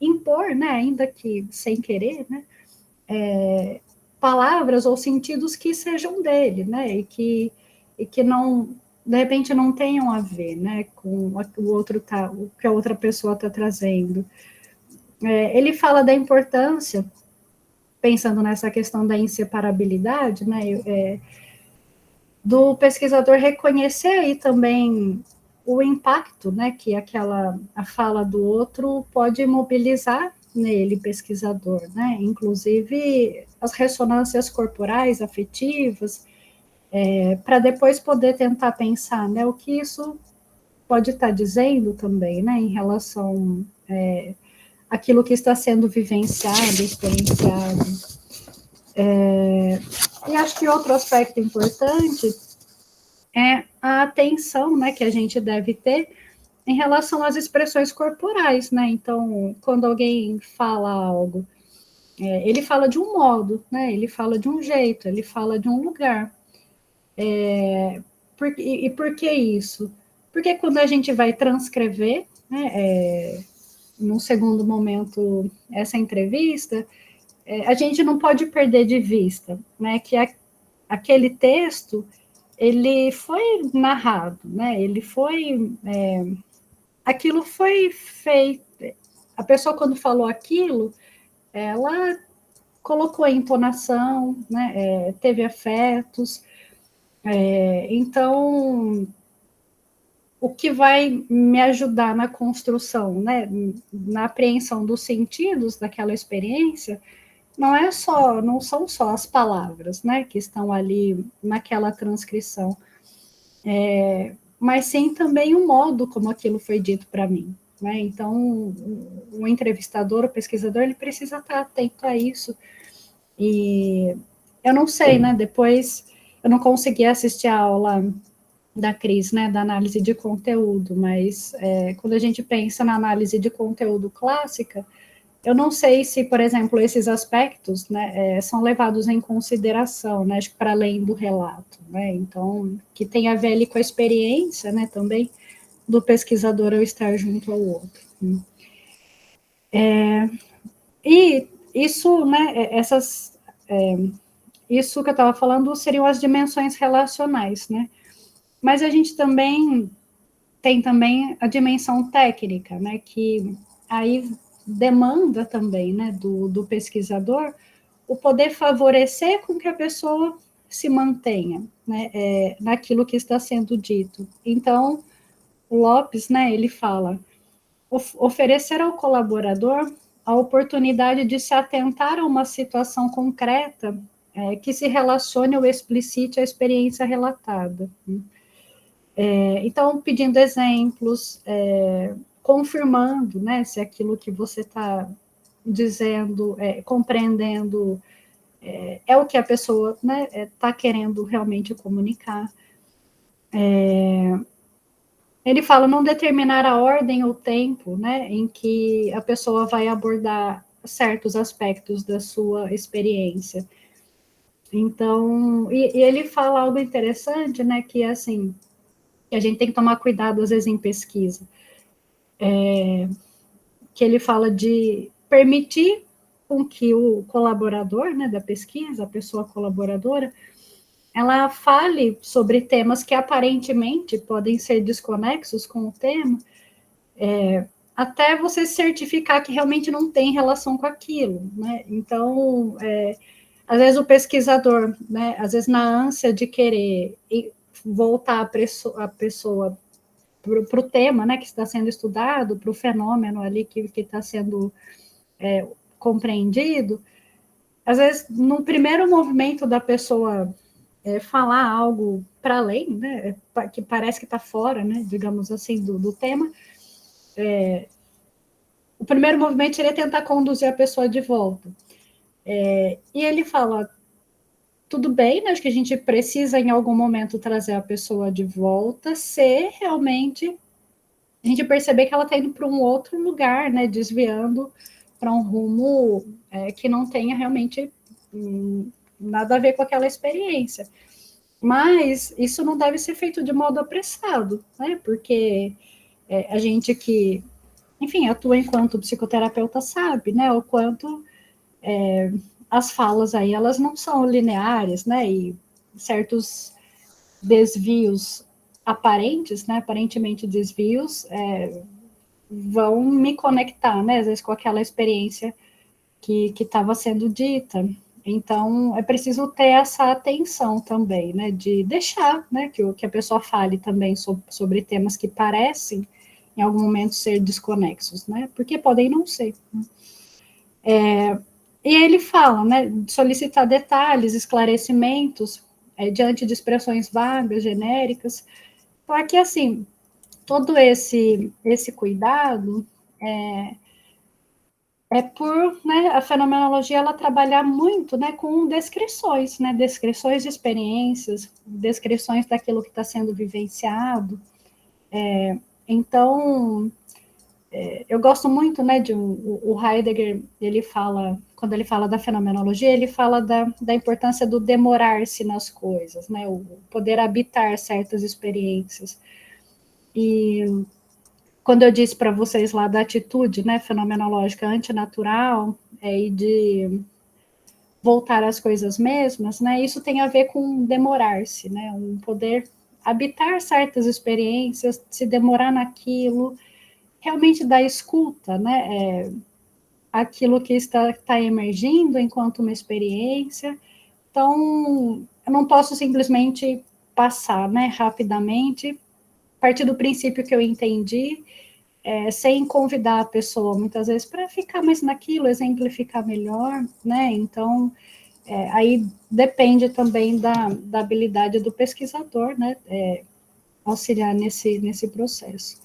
impor, né, ainda que sem querer, né, palavras ou sentidos que sejam dele, né, e que não, de repente, não tenham a ver, né, com o que a outra pessoa está trazendo. Ele fala da importância, pensando nessa questão da inseparabilidade, né, do pesquisador reconhecer aí também o impacto, né, que a fala do outro pode mobilizar nele, pesquisador, né, inclusive as ressonâncias corporais, afetivas, para depois poder tentar pensar, né, o que isso pode estar dizendo também, né, em relação àquilo que está sendo vivenciado, experienciado. E acho que outro aspecto importante é a atenção, né, que a gente deve ter em relação às expressões corporais, né? Então, quando alguém fala algo, ele fala de um modo, né? Ele fala de um jeito, ele fala de um lugar. E por que isso? Porque quando a gente vai transcrever, né, num segundo momento, essa entrevista, a gente não pode perder de vista, né, que aquele texto ele foi narrado, né? Ele foi aquilo foi feito. A pessoa, quando falou aquilo, ela colocou a entonação, né, teve afetos. Então, o que vai me ajudar na construção, né, na apreensão dos sentidos daquela experiência, não são só as palavras, né, que estão ali naquela transcrição, mas sim também o modo como aquilo foi dito para mim. Né? Então, o entrevistador, o pesquisador, ele precisa estar atento a isso. E eu não sei, né? Depois eu não consegui assistir a aula da Cris, né? Da análise de conteúdo, mas quando a gente pensa na análise de conteúdo clássica, eu não sei se, por exemplo, esses aspectos, né, são levados em consideração, né, acho que para além do relato, né, então, que tem a ver ali com a experiência, né, também, do pesquisador ao estar junto ao outro. E isso, né, isso que eu estava falando seriam as dimensões relacionais, né, mas a gente também tem também a dimensão técnica, né, que aí demanda também, né, do pesquisador o poder favorecer com que a pessoa se mantenha, né, naquilo que está sendo dito. Então, o Lopes, né, ele fala, oferecer ao colaborador a oportunidade de se atentar a uma situação concreta que se relacione ou explicite a experiência relatada. Então, pedindo exemplos, confirmando, né, se aquilo que você está dizendo, compreendendo, é o que a pessoa, né, está querendo realmente comunicar. Ele fala não determinar a ordem ou tempo, né, em que a pessoa vai abordar certos aspectos da sua experiência. Então, e ele fala algo interessante, né, que é assim, que a gente tem que tomar cuidado, às vezes, em pesquisa, que ele fala de permitir com que o colaborador, né, da pesquisa, a pessoa colaboradora, ela fale sobre temas que aparentemente podem ser desconexos com o tema, até você certificar que realmente não tem relação com aquilo, né? Então, às vezes o pesquisador, né, às vezes na ânsia de querer voltar a pessoa para o tema, né, que está sendo estudado, para o fenômeno ali que está sendo compreendido, às vezes no primeiro movimento da pessoa falar algo para além, né, que parece que está fora, né, digamos assim, do tema, o primeiro movimento seria tentar conduzir a pessoa de volta. E ele fala, tudo bem, né, acho que a gente precisa em algum momento trazer a pessoa de volta, se realmente a gente perceber que ela está indo para um outro lugar, né, desviando para um rumo que não tenha realmente nada a ver com aquela experiência. Mas isso não deve ser feito de modo apressado, né, porque a gente que, enfim, atua enquanto psicoterapeuta sabe, né, o quanto as falas aí, elas não são lineares, né, e certos desvios aparentes, né, aparentemente desvios, vão me conectar, né, às vezes com aquela experiência que estava sendo dita. Então, é preciso ter essa atenção também, né, de deixar, né, que a pessoa fale também sobre temas que parecem, em algum momento, ser desconexos, né, porque podem não ser. E ele fala, né, solicitar detalhes, esclarecimentos, diante de expressões vagas, genéricas, porque, assim, todo esse cuidado por, né, a fenomenologia, ela trabalhar muito, né, com descrições, né, descrições de experiências, descrições daquilo que está sendo vivenciado. Então, eu gosto muito, né, o Heidegger, ele fala, quando ele fala da fenomenologia, ele fala da importância do demorar-se nas coisas, né, o poder habitar certas experiências. E quando eu disse para vocês lá da atitude, né, fenomenológica antinatural, e de voltar às coisas mesmas, né, isso tem a ver com demorar-se, né, um poder habitar certas experiências, se demorar naquilo, realmente da escuta, né, aquilo que está emergindo enquanto uma experiência. Então, eu não posso simplesmente passar, né, rapidamente, a partir do princípio que eu entendi, sem convidar a pessoa, muitas vezes, para ficar mais naquilo, exemplificar melhor, né? Então, aí depende também da habilidade do pesquisador, né? Auxiliar nesse processo.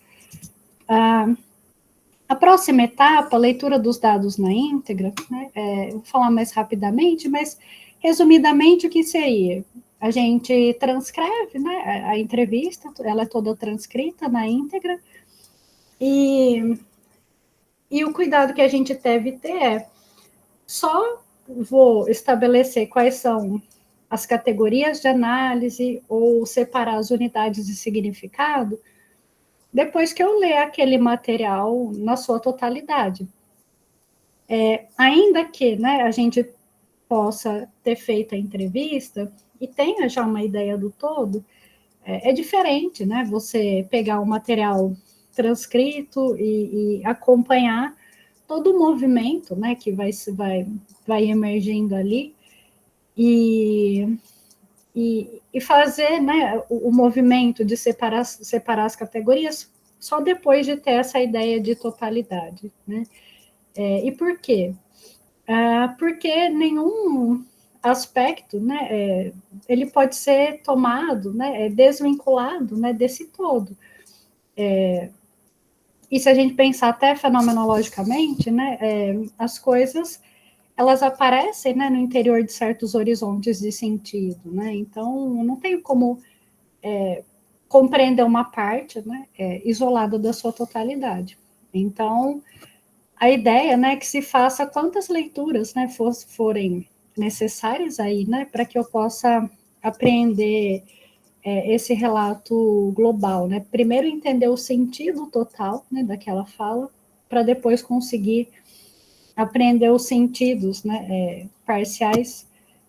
A próxima etapa, a leitura dos dados na íntegra, né? Vou falar mais rapidamente, mas, resumidamente, o que seria? A gente transcreve, né, a entrevista, ela é toda transcrita na íntegra, e o cuidado que a gente deve ter só vou estabelecer quais são as categorias de análise ou separar as unidades de significado depois que eu ler aquele material na sua totalidade. Ainda que, né, a gente possa ter feito a entrevista e tenha já uma ideia do todo, é diferente, né, você pegar o material transcrito e acompanhar todo o movimento, né, que vai emergindo ali e fazer, né, o movimento de separar as categorias só depois de ter essa ideia de totalidade, né? E por quê? Porque nenhum aspecto, né, ele pode ser tomado, né, desvinculado, né, desse todo. E se a gente pensar até fenomenologicamente, né, as coisas elas aparecem, né, no interior de certos horizontes de sentido, né? Então não tem como compreender uma parte, né, isolada da sua totalidade. Então a ideia, né, é que se faça quantas leituras, né, forem necessárias aí, né, para que eu possa apreender esse relato global, né? Primeiro entender o sentido total, né, daquela fala, para depois conseguir apreender os sentidos, né, parciais,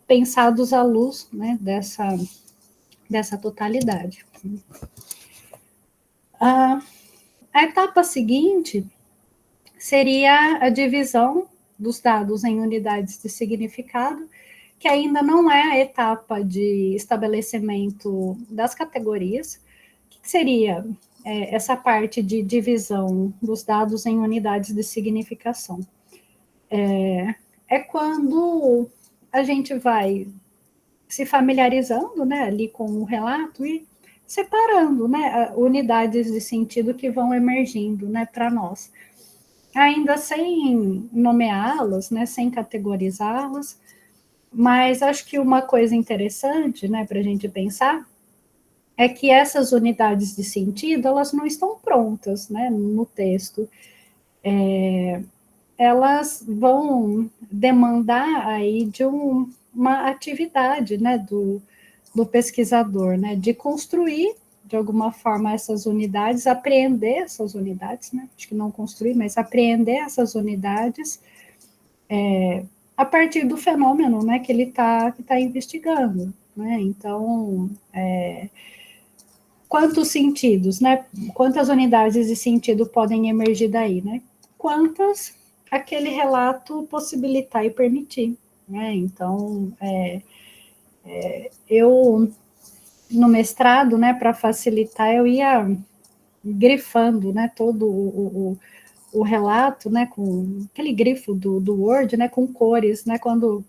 pensados à luz, né, dessa totalidade. A etapa seguinte seria a divisão dos dados em unidades de significado, que ainda não é a etapa de estabelecimento das categorias. O que seria essa parte de divisão dos dados em unidades de significação? É quando a gente vai se familiarizando, né, ali com o relato e separando, né, unidades de sentido que vão emergindo, né, para nós. Ainda sem nomeá-las, né, sem categorizá-las, mas acho que uma coisa interessante, né, para a gente pensar é que essas unidades de sentido, elas não estão prontas, né, no texto. Elas vão demandar aí de uma atividade, né, do pesquisador, né, de construir, de alguma forma, essas unidades, apreender essas unidades, né, acho que não construir, mas apreender essas unidades a partir do fenômeno, né, que ele que tá investigando, né, então, quantos sentidos, né, quantas unidades de sentido podem emergir daí, né, quantas aquele relato possibilitar e permitir, né, então, eu, no mestrado, né, para facilitar, eu ia grifando, né, todo o relato, né, com aquele grifo do Word, né, com cores, né, quando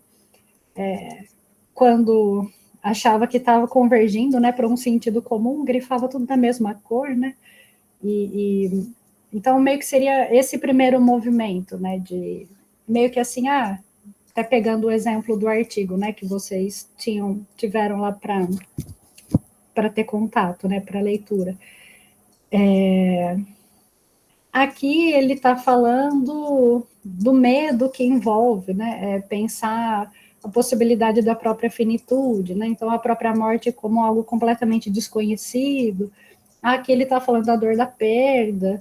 achava que estava convergindo, né, para um sentido comum, grifava tudo da mesma cor, né, então meio que seria esse primeiro movimento, né, de meio que assim, até pegando o exemplo do artigo, né, que vocês tiveram lá para ter contato, né, para leitura. Aqui ele está falando do medo que envolve, né, pensar a possibilidade da própria finitude, né, então a própria morte como algo completamente desconhecido. Aqui ele está falando da dor da perda,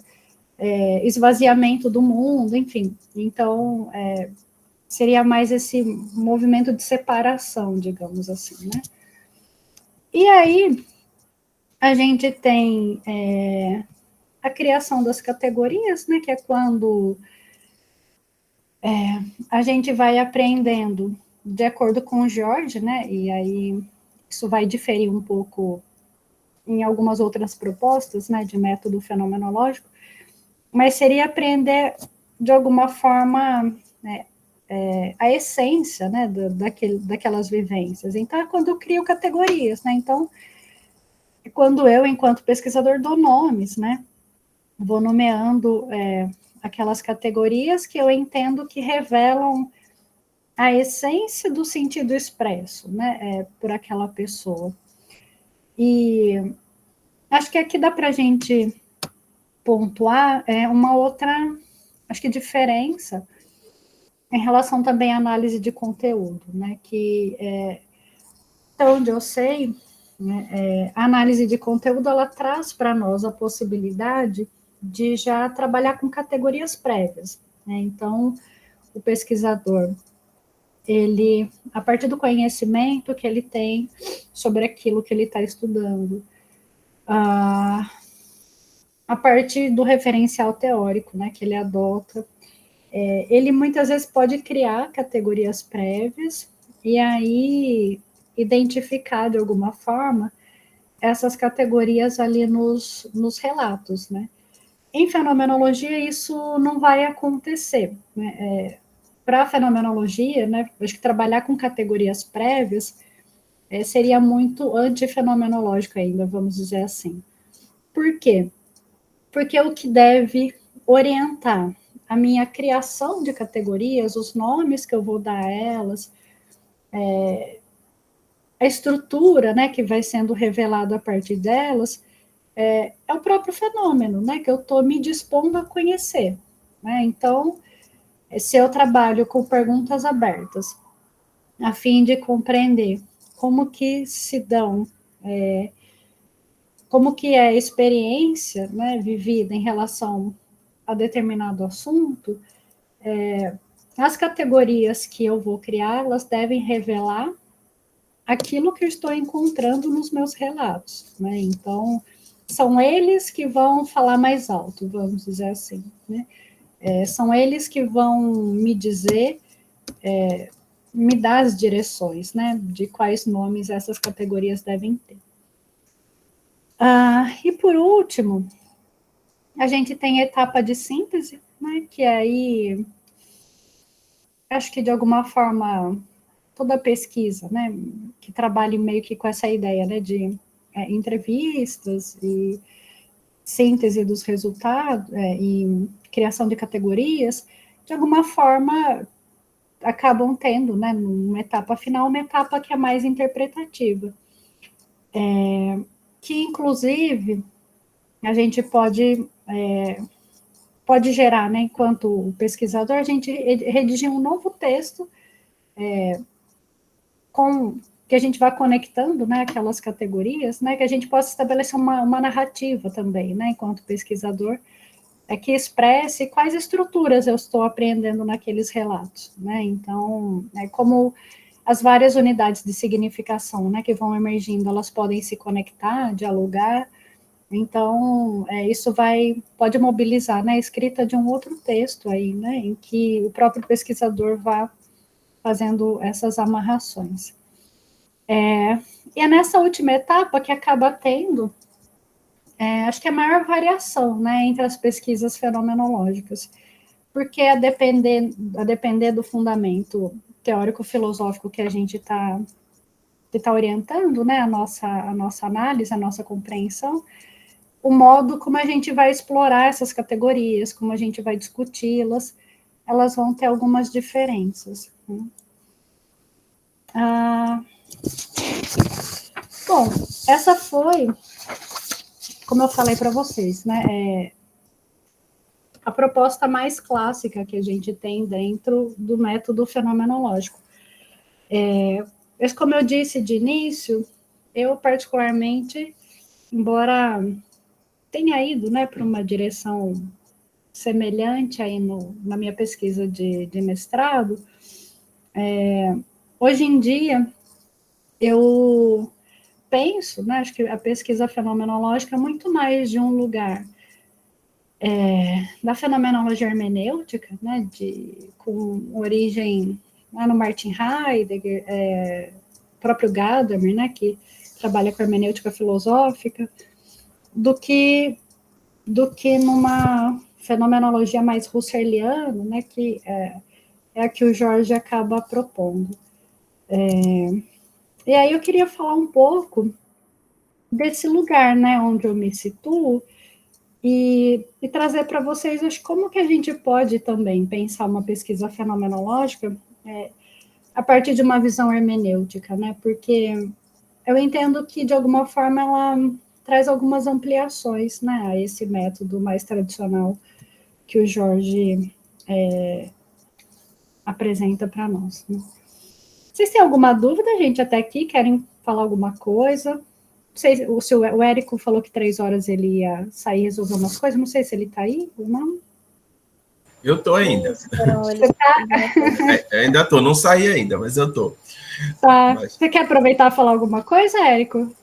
esvaziamento do mundo, enfim. Então, seria mais esse movimento de separação, digamos assim, né. E aí, a gente tem a criação das categorias, né, que é quando a gente vai aprendendo de acordo com o George, né, e aí isso vai diferir um pouco em algumas outras propostas, né, de método fenomenológico, mas seria aprender de alguma forma, né, a essência, né, daquelas vivências. Então, é quando eu crio categorias, né, então, é quando eu, enquanto pesquisador, dou nomes, né, vou nomeando aquelas categorias que eu entendo que revelam a essência do sentido expresso, né, por aquela pessoa. E acho que aqui dá para a gente pontuar uma outra, acho que diferença em relação também à análise de conteúdo, né, que até onde eu sei, né, a análise de conteúdo, ela traz para nós a possibilidade de já trabalhar com categorias prévias, né, então, o pesquisador, ele, a partir do conhecimento que ele tem sobre aquilo que ele está estudando, a partir do referencial teórico, né, que ele adota, ele muitas vezes pode criar categorias prévias e aí identificar de alguma forma essas categorias ali nos relatos, né. Em fenomenologia, isso não vai acontecer, né. Para a fenomenologia, né, acho que trabalhar com categorias prévias seria muito antifenomenológico ainda, vamos dizer assim. Por quê? Porque o que deve orientar a minha criação de categorias, os nomes que eu vou dar a elas, a estrutura, né, que vai sendo revelada a partir delas, é o próprio fenômeno, né, que eu estou me dispondo a conhecer, né. Então, se eu trabalho com perguntas abertas, a fim de compreender como que se dão, como que é a experiência, né, vivida em relação a determinado assunto, as categorias que eu vou criar, elas devem revelar aquilo que eu estou encontrando nos meus relatos, né? Então, são eles que vão falar mais alto, vamos dizer assim, né? São eles que vão me dizer, me dar as direções, né? De quais nomes essas categorias devem ter. E por último, a gente tem a etapa de síntese, né? Que aí, acho que de alguma forma toda pesquisa, né, que trabalhe meio que com essa ideia, né, de entrevistas e síntese dos resultados e criação de categorias, de alguma forma acabam tendo, né, numa etapa final, uma etapa que é mais interpretativa, que inclusive a gente pode gerar, né, enquanto pesquisador, a gente redigir um novo texto com que a gente vai conectando, né, aquelas categorias, né, que a gente possa estabelecer uma narrativa também, né, enquanto pesquisador, que expresse quais estruturas eu estou aprendendo naqueles relatos, né, então, como as várias unidades de significação, né, que vão emergindo, elas podem se conectar, dialogar, então, isso pode mobilizar, né, a escrita de um outro texto aí, né, em que o próprio pesquisador vá fazendo essas amarrações. E é nessa última etapa que acaba tendo, acho que a maior variação, né, entre as pesquisas fenomenológicas, porque a depender do fundamento teórico-filosófico que a gente está orientando, né, a nossa análise, a nossa compreensão, o modo como a gente vai explorar essas categorias, como a gente vai discuti-las, elas vão ter algumas diferenças. Né? Bom, essa foi, como eu falei para vocês, né, a proposta mais clássica que a gente tem dentro do método fenomenológico. Mas, como eu disse de início, eu particularmente, embora tenha ido, né, para uma direção semelhante aí na minha pesquisa de mestrado, hoje em dia eu penso, né, acho que a pesquisa fenomenológica é muito mais de um lugar da fenomenologia hermenêutica, né, com origem lá no Martin Heidegger, próprio Gadamer, né, que trabalha com hermenêutica filosófica, do que numa fenomenologia mais husserliana, né, que é a que o Jorge acaba propondo. E aí eu queria falar um pouco desse lugar, né, onde eu me situo, e trazer para vocês, acho, como que a gente pode também pensar uma pesquisa fenomenológica a partir de uma visão hermenêutica, né? Porque eu entendo que, de alguma forma, ela traz algumas ampliações, né, a esse método mais tradicional que o Jorge apresenta para nós. Né? Vocês têm alguma dúvida, gente, até aqui? Querem falar alguma coisa? Sei, o Érico falou que 3 horas ele ia sair resolver umas coisas, não sei se ele está aí ou não. Eu estou ainda. Você tá? Ainda estou, não saí ainda, mas eu estou. Tá. Mas... Você quer aproveitar e falar alguma coisa, Érico?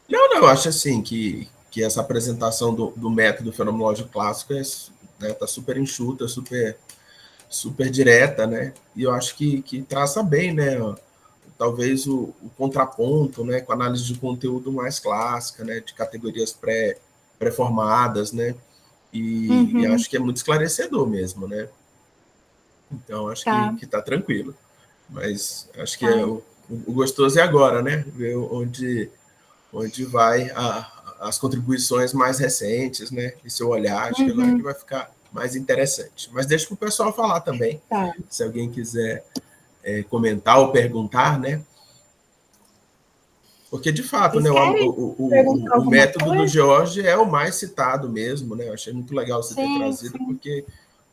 Não, eu acho assim que essa apresentação do método fenomenológico clássico está super enxuta, super direta, né? E eu acho que traça bem, né? Talvez o contraponto, né? Com a análise de conteúdo mais clássica, né? De categorias pré-formadas, né? E acho que é muito esclarecedor mesmo, né? Então, acho que tá tranquilo. Mas acho que o gostoso é agora, né? Ver onde vai as contribuições mais recentes, né? E seu olhar, acho que é lá que vai ficar mais interessante. Mas deixa para o pessoal falar também, se alguém quiser comentar ou perguntar, né? Porque, de fato, né, o método do George é o mais citado mesmo, né? Eu achei muito legal você ter trazido, porque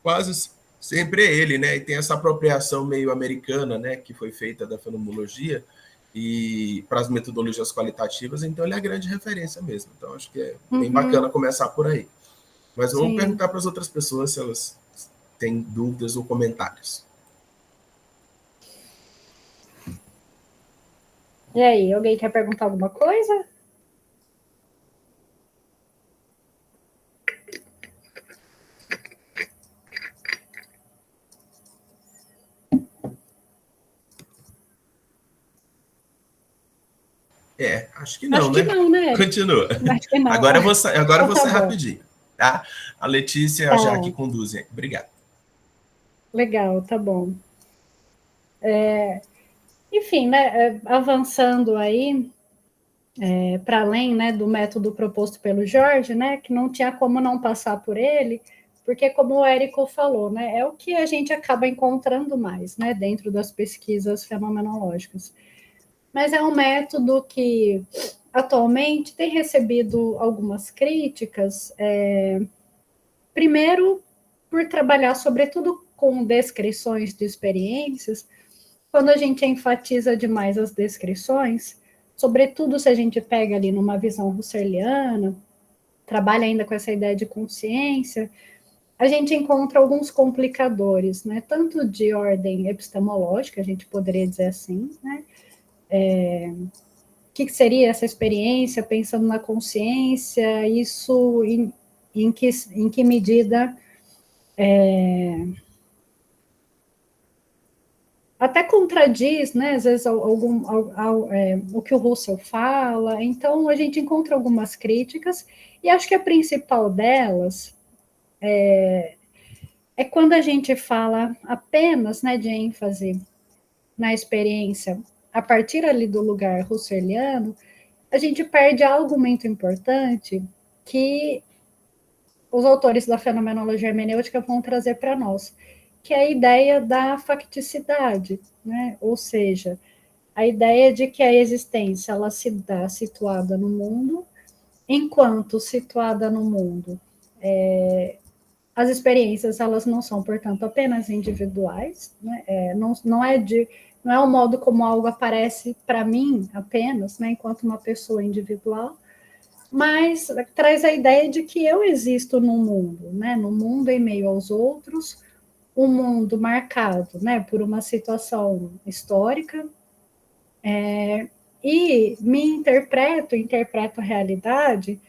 quase sempre é ele, né? E tem essa apropriação meio americana, né? Que foi feita da fenomenologia e para as metodologias qualitativas, então ele é a grande referência mesmo. Então, acho que é bem bacana começar por aí. Mas vamos perguntar para as outras pessoas se elas têm dúvidas ou comentários. E aí, alguém quer perguntar alguma coisa? Acho que não, Acho que né? não, né, Érico? Continua. Acho que não. Agora eu Então vou tá sair bom. rapidinho, tá? A Letícia e a Tá, Jaque conduzem. Obrigado. legal, tá bom. Enfim, né, avançando aí, para além, né, do método proposto pelo Jorge, né, que não tinha como não passar por ele, porque como o Érico falou, né, é o que a gente acaba encontrando mais, né, dentro das pesquisas fenomenológicas. Mas é um método que atualmente tem recebido algumas críticas, primeiro por trabalhar sobretudo com descrições de experiências. Quando a gente enfatiza demais as descrições, sobretudo se a gente pega ali numa visão husserliana, trabalha ainda com essa ideia de consciência, a gente encontra alguns complicadores, né? Tanto de ordem epistemológica, a gente poderia dizer assim, né? O que seria essa experiência pensando na consciência? Isso em que medida até contradiz, né, às vezes, o que o Russell fala. Então, a gente encontra algumas críticas, e acho que a principal delas é quando a gente fala apenas, né, de ênfase na experiência a partir ali do lugar husserliano, a gente perde algo muito importante que os autores da fenomenologia hermenêutica vão trazer para nós, que é a ideia da facticidade, né? Ou seja, a ideia de que a existência ela se dá situada no mundo, enquanto situada no mundo, as experiências elas não são, portanto, apenas individuais, né? Não é o modo como algo aparece para mim apenas, né, enquanto uma pessoa individual, mas traz a ideia de que eu existo no mundo, né, no mundo em meio aos outros, um mundo marcado, né, por uma situação histórica, e me interpreto a realidade,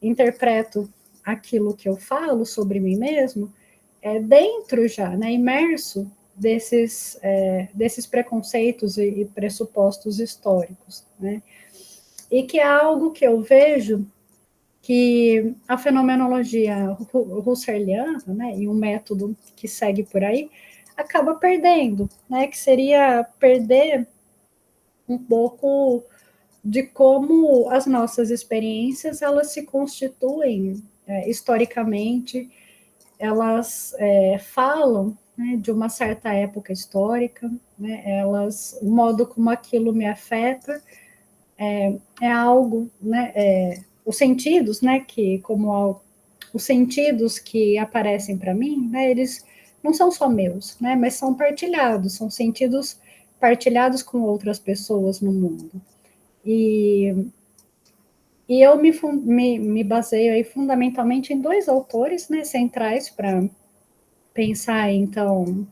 interpreto aquilo que eu falo sobre mim mesmo, dentro já, né, imerso desses preconceitos e pressupostos históricos, né? E que é algo que eu vejo que a fenomenologia husserliana, né, e um método que segue por aí, acaba perdendo, né, que seria perder um pouco de como as nossas experiências elas se constituem historicamente, elas falam, né, de uma certa época histórica, né, o modo como aquilo me afeta é algo, né, os sentidos, né, os sentidos que aparecem para mim, né, eles não são só meus, né, mas são partilhados, são sentidos partilhados com outras pessoas no mundo. E eu me baseio aí fundamentalmente em dois autores, né, centrais para pensar, então,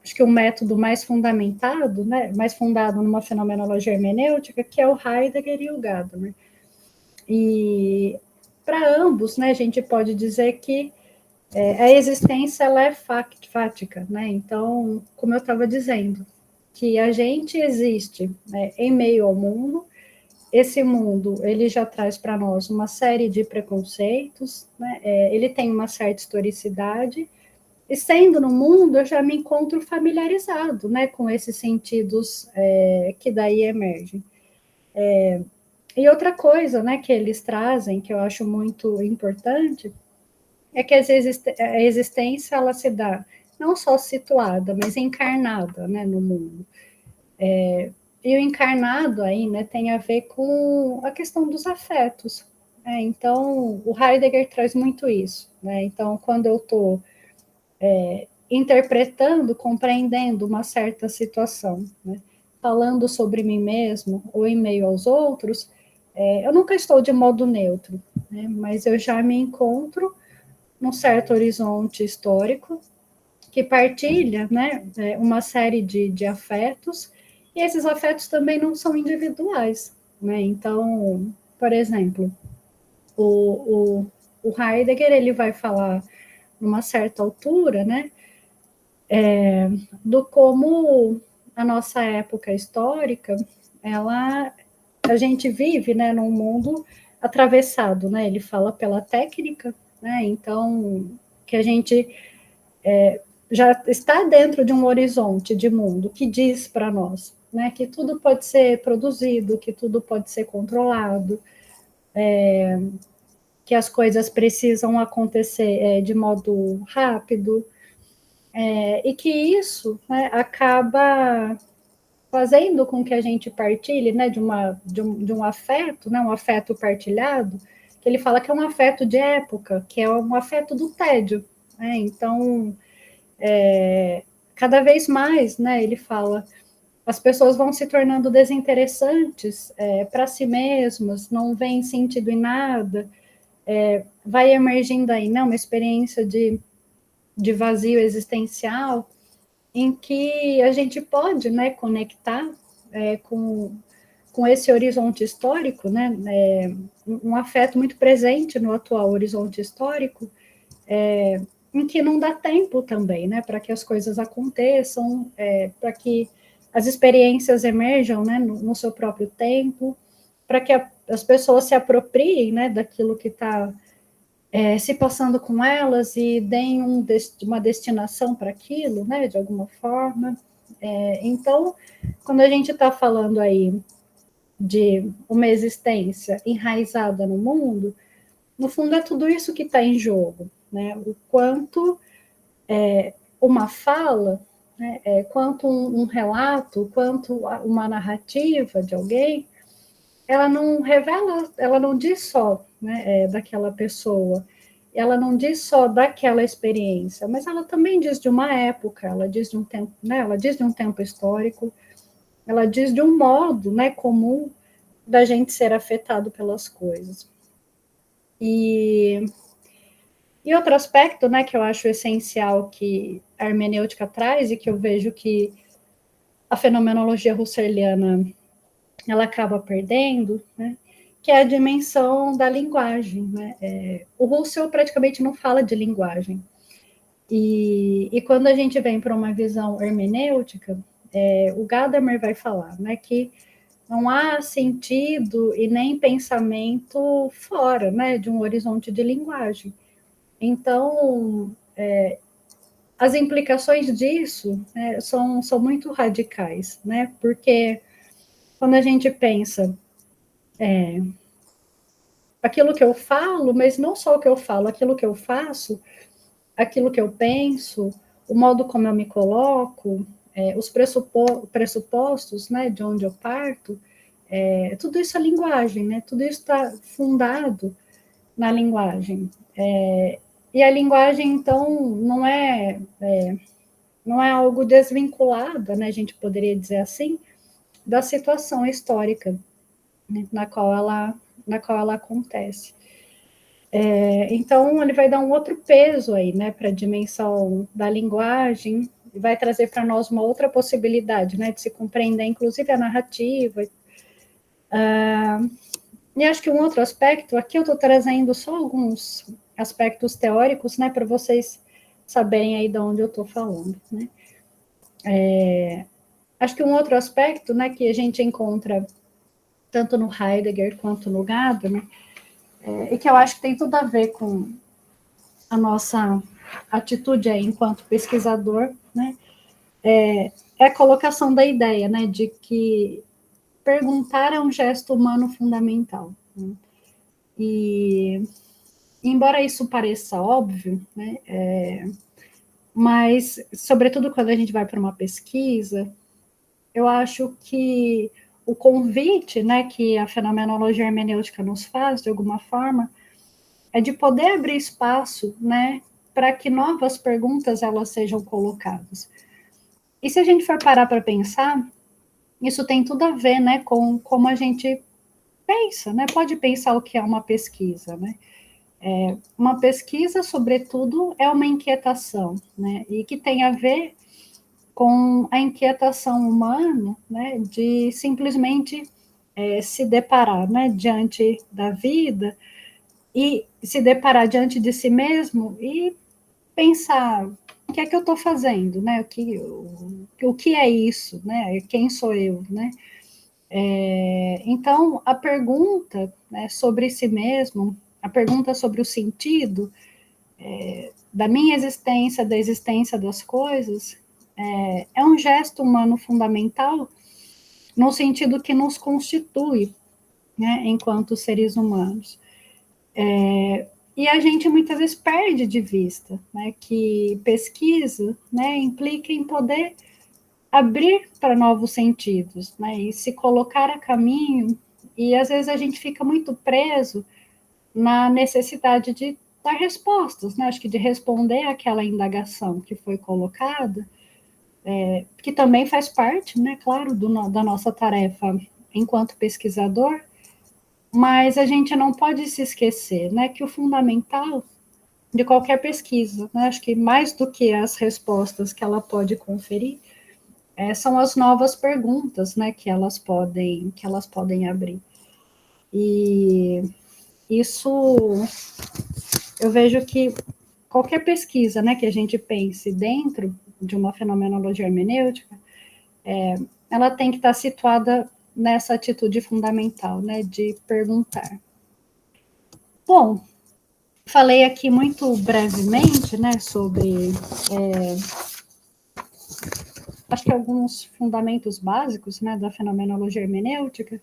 acho que um método mais fundamentado, né, mais fundado numa fenomenologia hermenêutica, que é o Heidegger e o Gadamer. E para ambos, né, a gente pode dizer que a existência ela é fática, né? Então, como eu estava dizendo, que a gente existe, né, em meio ao mundo. Esse mundo ele já traz para nós uma série de preconceitos, né? Ele tem uma certa historicidade, e sendo no mundo eu já me encontro familiarizado, né, com esses sentidos que daí emergem. E outra coisa, né, que eles trazem, que eu acho muito importante, é que a existência ela se dá não só situada, mas encarnada, né, no mundo. E o encarnado aí, né, tem a ver com a questão dos afetos. Né? Então, o Heidegger traz muito isso. Né? Então, quando eu estou interpretando, compreendendo uma certa situação, né? Falando sobre mim mesmo ou em meio aos outros, eu nunca estou de modo neutro, né? Mas eu já me encontro num certo horizonte histórico que partilha, né, uma série de afetos, E esses afetos também não são individuais, né? Então, por exemplo, o Heidegger, ele vai falar, numa certa altura, né, do como a nossa época histórica, a gente vive, né, num mundo atravessado, né? Ele fala pela técnica, né? Então, que a gente já está dentro de um horizonte de mundo que diz para nós, né, que tudo pode ser produzido, que tudo pode ser controlado, que as coisas precisam acontecer de modo rápido, e que isso, né, acaba fazendo com que a gente partilhe, né, de um afeto, né, um afeto partilhado, que ele fala que é um afeto de época, que é um afeto do tédio, né? Então, cada vez mais, né, ele fala, as pessoas vão se tornando desinteressantes para si mesmas, não veem sentido em nada, vai emergindo aí, né, uma experiência de vazio existencial, em que a gente pode, né, conectar com esse horizonte histórico, né, um afeto muito presente no atual horizonte histórico, em que não dá tempo também, né, para que as coisas aconteçam, para que as experiências emerjam, né, no seu próprio tempo, para que as pessoas se apropriem, né, daquilo que está se passando com elas e deem uma destinação para aquilo, né, de alguma forma. Então, quando a gente está falando aí de uma existência enraizada no mundo, no fundo é tudo isso que está em jogo, né? O quanto uma fala, né, quanto um relato, quanto uma narrativa de alguém, ela não revela, ela não diz só, né, daquela pessoa, ela não diz só daquela experiência, mas ela também diz de uma época, ela diz de um tempo, né, ela diz de um tempo histórico, ela diz de um modo, né, comum da gente ser afetado pelas coisas. E outro aspecto, né, que eu acho essencial que a hermenêutica traz e que eu vejo que a fenomenologia husserliana ela acaba perdendo, né, que é a dimensão da linguagem, né? O Husserl praticamente não fala de linguagem. E quando a gente vem para uma visão hermenêutica, o Gadamer vai falar, né, que não há sentido e nem pensamento fora, né, de um horizonte de linguagem. Então, as implicações disso, né, são muito radicais, né, porque quando a gente pensa aquilo que eu falo, mas não só o que eu falo, aquilo que eu faço, aquilo que eu penso, o modo como eu me coloco, os pressupostos, né, de onde eu parto, tudo isso é linguagem, né, tudo isso está fundado na linguagem. E a linguagem, então, não é algo desvinculado, né, a gente poderia dizer assim, da situação histórica, né, na qual ela acontece. Então, ele vai dar um outro peso aí, né, para a dimensão da linguagem, e vai trazer para nós uma outra possibilidade, né, de se compreender, inclusive, a narrativa. E acho que um outro aspecto, aqui eu estou trazendo só alguns aspectos teóricos, né, para vocês saberem aí de onde eu estou falando, né. Acho que um outro aspecto, né, que a gente encontra tanto no Heidegger quanto no Gadamer, e que eu acho que tem tudo a ver com a nossa atitude aí enquanto pesquisador, né, é a colocação da ideia, né, de que perguntar é um gesto humano fundamental. Né? E, embora isso pareça óbvio, né, mas, sobretudo quando a gente vai para uma pesquisa, eu acho que o convite, né, que a fenomenologia hermenêutica nos faz, de alguma forma, é de poder abrir espaço, né, para que novas perguntas elas sejam colocadas. E se a gente for parar para pensar, isso tem tudo a ver, né, com como a gente pensa, né? Pode pensar o que é uma pesquisa, né? Uma pesquisa, sobretudo, é uma inquietação, né? E que tem a ver com a inquietação humana, né, de simplesmente se deparar, né, diante da vida e se deparar diante de si mesmo e pensar o que é que eu estou fazendo, né, o que é isso, né, quem sou eu, né. Então, a pergunta, né, sobre si mesmo, a pergunta sobre o sentido da minha existência, da existência das coisas, é um gesto humano fundamental no sentido que nos constitui, né, enquanto seres humanos. E a gente muitas vezes perde de vista, né, que pesquisa, né, implica em poder abrir para novos sentidos, né, e se colocar a caminho, e às vezes a gente fica muito preso na necessidade de dar respostas, né, acho que de responder àquela indagação que foi colocada, que também faz parte, né, claro, da nossa tarefa enquanto pesquisador, mas a gente não pode se esquecer, né, que o fundamental de qualquer pesquisa, né, acho que mais do que as respostas que ela pode conferir, são as novas perguntas, né, que elas podem abrir. E isso eu vejo que qualquer pesquisa, né, que a gente pense dentro de uma fenomenologia hermenêutica, ela tem que estar situada nessa atitude fundamental, né, de perguntar. Bom, falei aqui muito brevemente, né, sobre acho que alguns fundamentos básicos, né, da fenomenologia hermenêutica,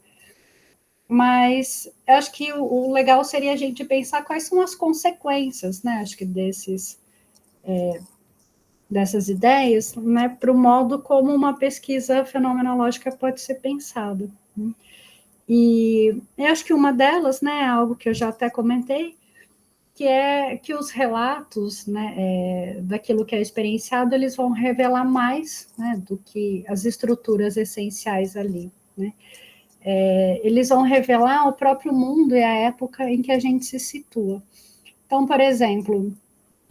mas acho que o legal seria a gente pensar quais são as consequências, né, acho que dessas ideias, né, para o modo como uma pesquisa fenomenológica pode ser pensada. Né? E eu acho que uma delas, né, algo que eu já até comentei, que é que os relatos, né, daquilo que é experienciado, eles vão revelar mais, né, do que as estruturas essenciais ali, né. Eles vão revelar o próprio mundo e a época em que a gente se situa. Então, por exemplo,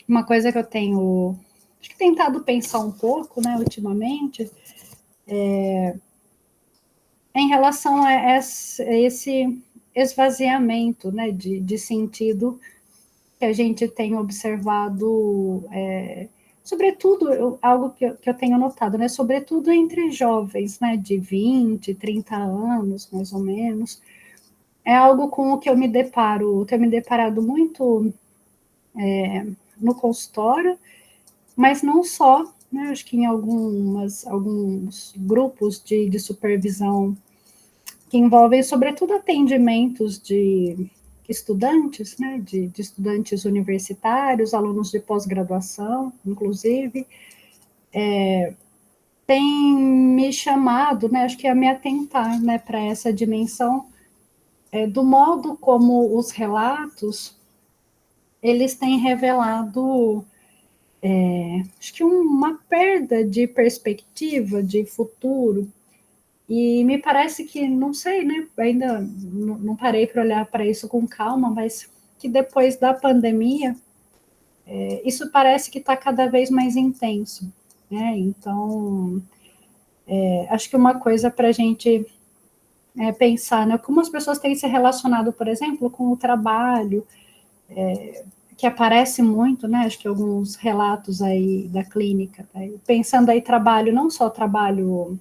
uma coisa que eu tenho acho que tentado pensar um pouco, né, ultimamente, em relação a esse esvaziamento, né, de sentido que a gente tem observado, sobretudo, algo que eu tenho notado, né, sobretudo entre jovens, né, de 20, 30 anos, mais ou menos, é algo com o que eu me deparo, tenho me deparado muito no consultório, mas não só, né, acho que em alguns grupos de supervisão que envolvem, sobretudo, atendimentos de estudantes, né, de estudantes universitários, alunos de pós-graduação, inclusive, tem me chamado, né, acho que a me atentar, né, para essa dimensão do modo como os relatos eles têm revelado, acho que uma perda de perspectiva, de futuro. E me parece que, não sei, né, ainda não parei para olhar para isso com calma, mas que depois da pandemia, isso parece que está cada vez mais intenso, né? Então, acho que uma coisa para a gente pensar, né, como as pessoas têm se relacionado, por exemplo, com o trabalho, que aparece muito, né, acho que alguns relatos aí da clínica, né, pensando aí trabalho, não só trabalho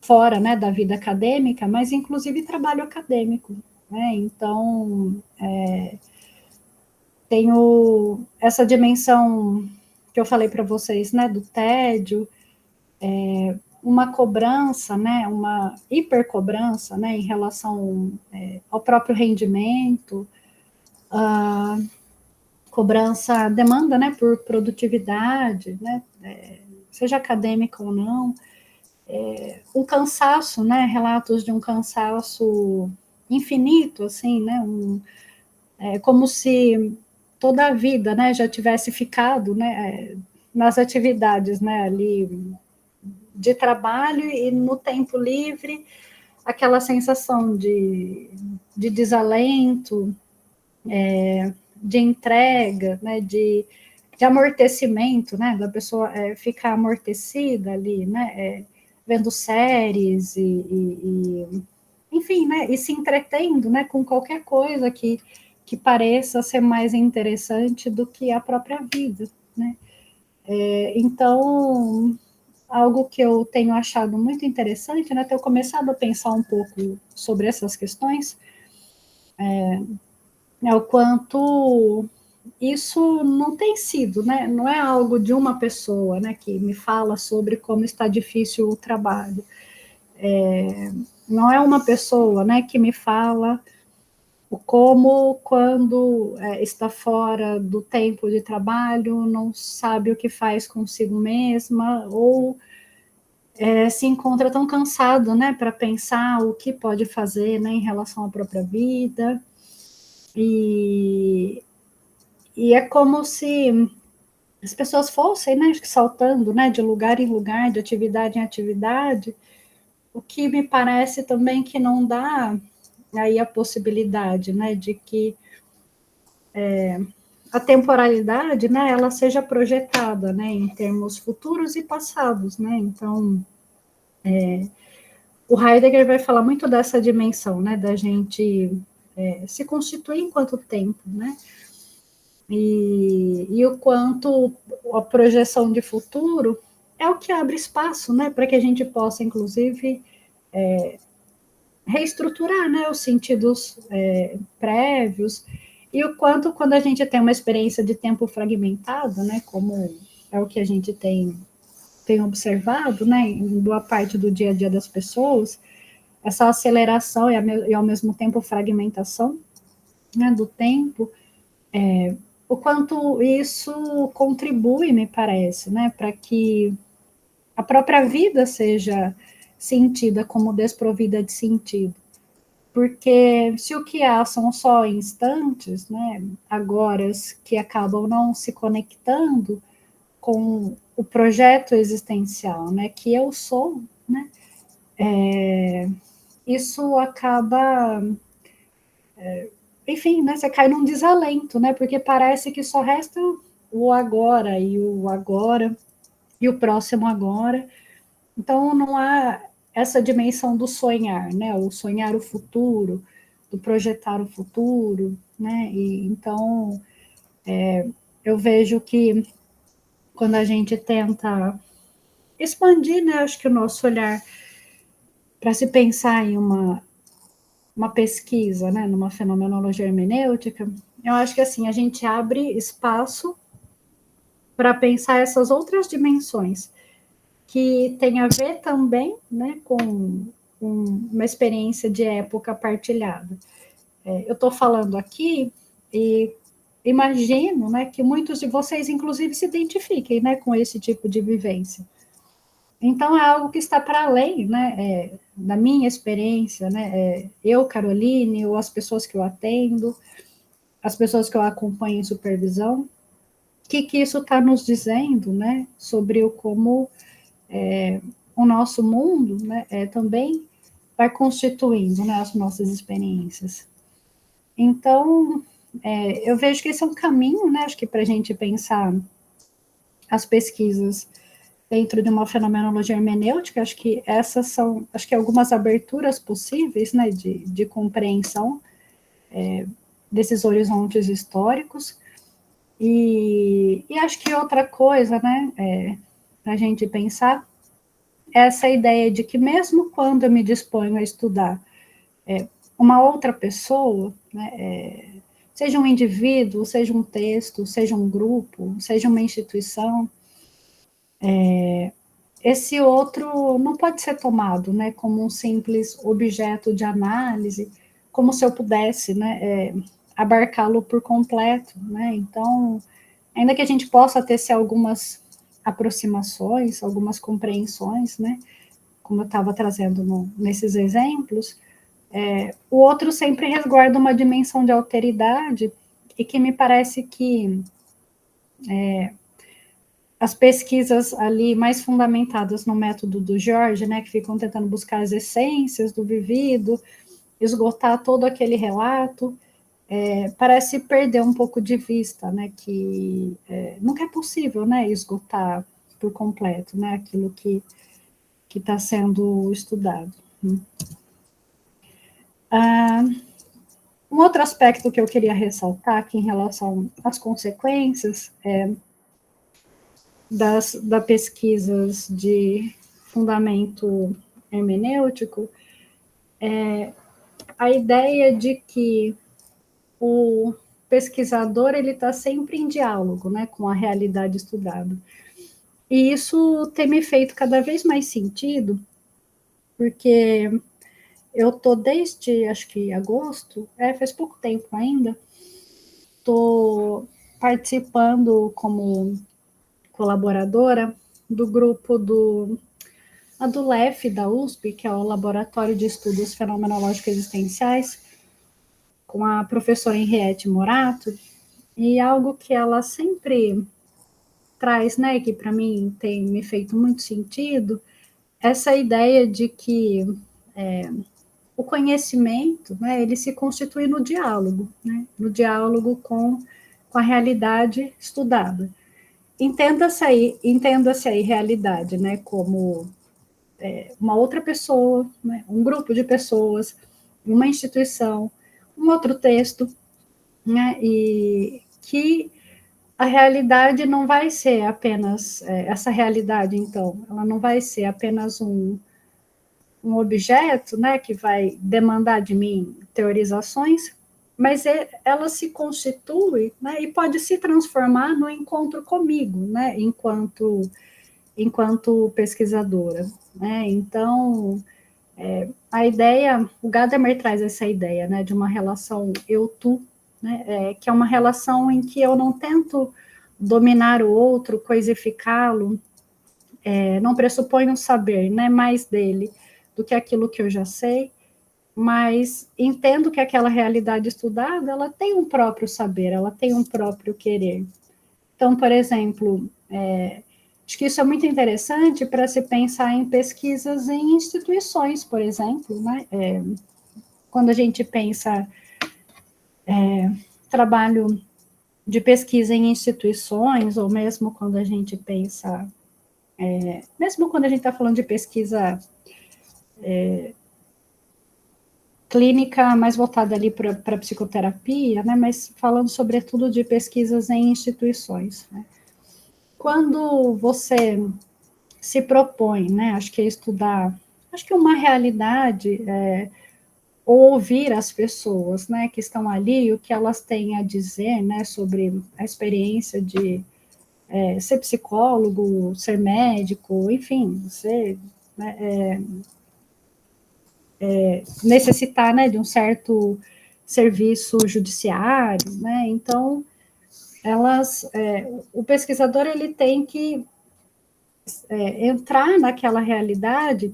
fora, né, da vida acadêmica, mas inclusive trabalho acadêmico, né, então tenho essa dimensão que eu falei para vocês, né, do tédio, uma cobrança, né, uma hipercobrança, né, em relação ao próprio rendimento, a cobrança, demanda, né, por produtividade, né, seja acadêmica ou não, um cansaço, né, relatos de um cansaço infinito, assim, né, como se toda a vida, né, já tivesse ficado, né, nas atividades, né, ali de trabalho e no tempo livre, aquela sensação de desalento, de entrega, né, de amortecimento, né, da pessoa ficar amortecida ali, né, vendo séries enfim, né, e se entretendo, né, com qualquer coisa que pareça ser mais interessante do que a própria vida, né. Então, algo que eu tenho achado muito interessante, né, ter começado a pensar um pouco sobre essas questões, é o quanto isso não tem sido, né, não é algo de uma pessoa, né, que me fala sobre como está difícil o trabalho. Não é uma pessoa, né, que me fala o como, quando está fora do tempo de trabalho, não sabe o que faz consigo mesma, ou se encontra tão cansado, né, para pensar o que pode fazer, né, em relação à própria vida, e é como se as pessoas fossem, né, saltando, né, de lugar em lugar, de atividade em atividade, o que me parece também que não dá aí a possibilidade, né, de que a temporalidade, né, ela seja projetada, né, em termos futuros e passados, né, então o Heidegger vai falar muito dessa dimensão, né, da gente se constituir enquanto tempo, né, e o quanto a projeção de futuro é o que abre espaço, né, para que a gente possa, inclusive, reestruturar, né, os sentidos prévios, e o quanto, quando a gente tem uma experiência de tempo fragmentado, né, como é o que a gente tem observado, né, em boa parte do dia a dia das pessoas, essa aceleração e ao mesmo tempo fragmentação, né, do tempo, o quanto isso contribui, me parece, né, para que a própria vida seja sentida como desprovida de sentido. Porque se o que há são só instantes, né, agoras que acabam não se conectando com o projeto existencial, né, que eu sou, né, isso acaba, enfim, né, você cai num desalento, né, porque parece que só resta o agora e o próximo agora. Então não há essa dimensão do sonhar, né, o sonhar o futuro, do projetar o futuro, né, e então eu vejo que quando a gente tenta expandir, né, acho que o nosso olhar para se pensar em uma pesquisa, né, numa fenomenologia hermenêutica, eu acho que assim, a gente abre espaço para pensar essas outras dimensões, que tem a ver também, né, com uma experiência de época partilhada. Eu estou falando aqui e imagino, né, que muitos de vocês, inclusive, se identifiquem, né, com esse tipo de vivência. Então, é algo que está para além, né, da minha experiência, né, eu, Caroline, ou as pessoas que eu atendo, as pessoas que eu acompanho em supervisão, o que isso está nos dizendo, né, sobre o como o nosso mundo, né, também vai constituindo, né, as nossas experiências. Então, eu vejo que esse é um caminho, né, acho que para a gente pensar as pesquisas dentro de uma fenomenologia hermenêutica, acho que essas são, acho que algumas aberturas possíveis, né, de compreensão desses horizontes históricos, e acho que outra coisa, né, para a gente pensar, é essa ideia de que mesmo quando eu me disponho a estudar uma outra pessoa, né, seja um indivíduo, seja um texto, seja um grupo, seja uma instituição, esse outro não pode ser tomado, né, como um simples objeto de análise, como se eu pudesse, né, abarcá-lo por completo, né, então, ainda que a gente possa ter algumas aproximações, algumas compreensões, né, como eu estava trazendo nesses exemplos, o outro sempre resguarda uma dimensão de alteridade e que me parece que as pesquisas ali mais fundamentadas no método do George, né, que ficam tentando buscar as essências do vivido, esgotar todo aquele relato, parece perder um pouco de vista, né, que nunca é possível, né, esgotar por completo, né, aquilo que está sendo estudado. Um outro aspecto que eu queria ressaltar aqui em relação às consequências das pesquisas de fundamento hermenêutico é a ideia de que o pesquisador ele está sempre em diálogo, né, com a realidade estudada. E isso tem me feito cada vez mais sentido, porque eu estou desde, acho que agosto, faz pouco tempo ainda, estou participando como colaboradora do grupo do LEF da USP, que é o Laboratório de Estudos Fenomenológicos Existenciais, com a professora Henriette Morato, e algo que ela sempre traz, né, que para mim tem me feito muito sentido, essa ideia de que o conhecimento, né, ele se constitui no diálogo, né, no diálogo com a realidade estudada. Entenda-se aí realidade, né, como uma outra pessoa, né, um grupo de pessoas, uma instituição, um outro texto, né, e que a realidade não vai ser apenas, essa realidade, então, ela não vai ser apenas um objeto, né, que vai demandar de mim teorizações, mas ela se constitui, né, e pode se transformar no encontro comigo, né, enquanto pesquisadora, né? Então, a ideia, o Gadamer traz essa ideia, né, de uma relação eu-tu, né, que é uma relação em que eu não tento dominar o outro, coisificá-lo, não pressuponho saber, né, mais dele do que aquilo que eu já sei, mas entendo que aquela realidade estudada, ela tem um próprio saber, ela tem um próprio querer. Então, por exemplo, acho que isso é muito interessante para se pensar em pesquisas em instituições, por exemplo, né? Quando a gente pensa trabalho de pesquisa em instituições, ou mesmo quando a gente pensa, mesmo quando a gente está falando de pesquisa clínica mais voltada ali para psicoterapia, né? Mas falando sobretudo de pesquisas em instituições, né? Quando você se propõe, né? Acho que é estudar, acho que uma realidade, ouvir as pessoas, né, que estão ali, o que elas têm a dizer, né, sobre a experiência de ser psicólogo, ser médico, enfim, você né, necessitar, né, de um certo serviço judiciário, né, então o pesquisador ele tem que entrar naquela realidade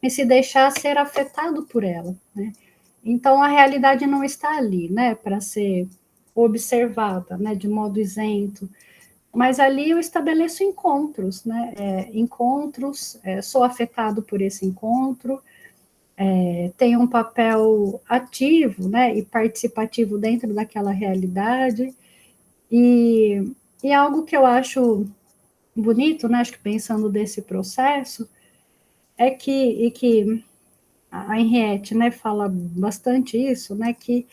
e se deixar ser afetado por ela, né? Então a realidade não está ali, né, para ser observada, né, de modo isento, mas ali eu estabeleço encontros, né, encontros, sou afetado por esse encontro, tenho um papel ativo, né, e participativo dentro daquela realidade, e algo que eu acho bonito, né, acho que pensando desse processo, que a Henriette, né, fala bastante isso, né, que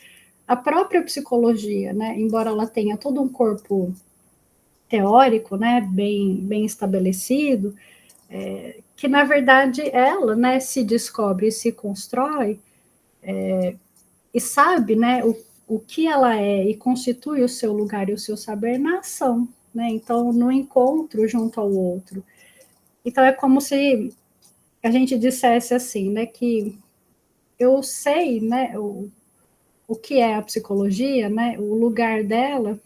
a própria psicologia, né, embora ela tenha todo um corpo teórico, né, bem estabelecido, que na verdade ela, né, se descobre e se constrói e sabe, né, o que ela é e constitui o seu lugar e o seu saber na ação, né, então no encontro junto ao outro. Então é como se a gente dissesse assim, né, que eu sei, né, o que é a psicologia, né, o lugar dela,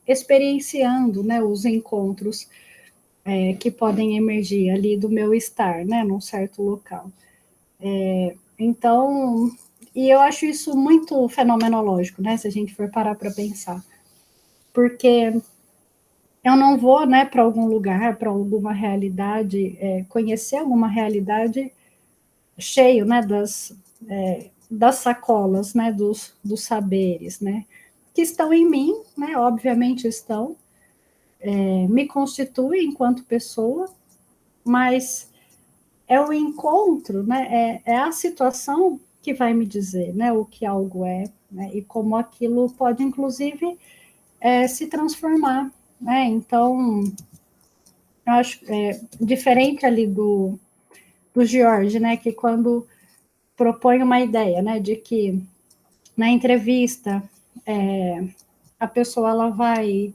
experienciando, né, os encontros que podem emergir ali do meu estar, né, num certo local. Então, e eu acho isso muito fenomenológico, né, se a gente for parar para pensar, porque eu não vou, né, para algum lugar, para alguma realidade, conhecer alguma realidade cheio, né, das sacolas, né, dos saberes, né, que estão em mim, né, obviamente estão, me constituem enquanto pessoa, mas é o encontro, né, é a situação que vai me dizer, né, o que algo é, né, e como aquilo pode, inclusive, se transformar, né, então, eu acho diferente ali do George, né, que quando propõe uma ideia, né, de que na entrevista a pessoa ela vai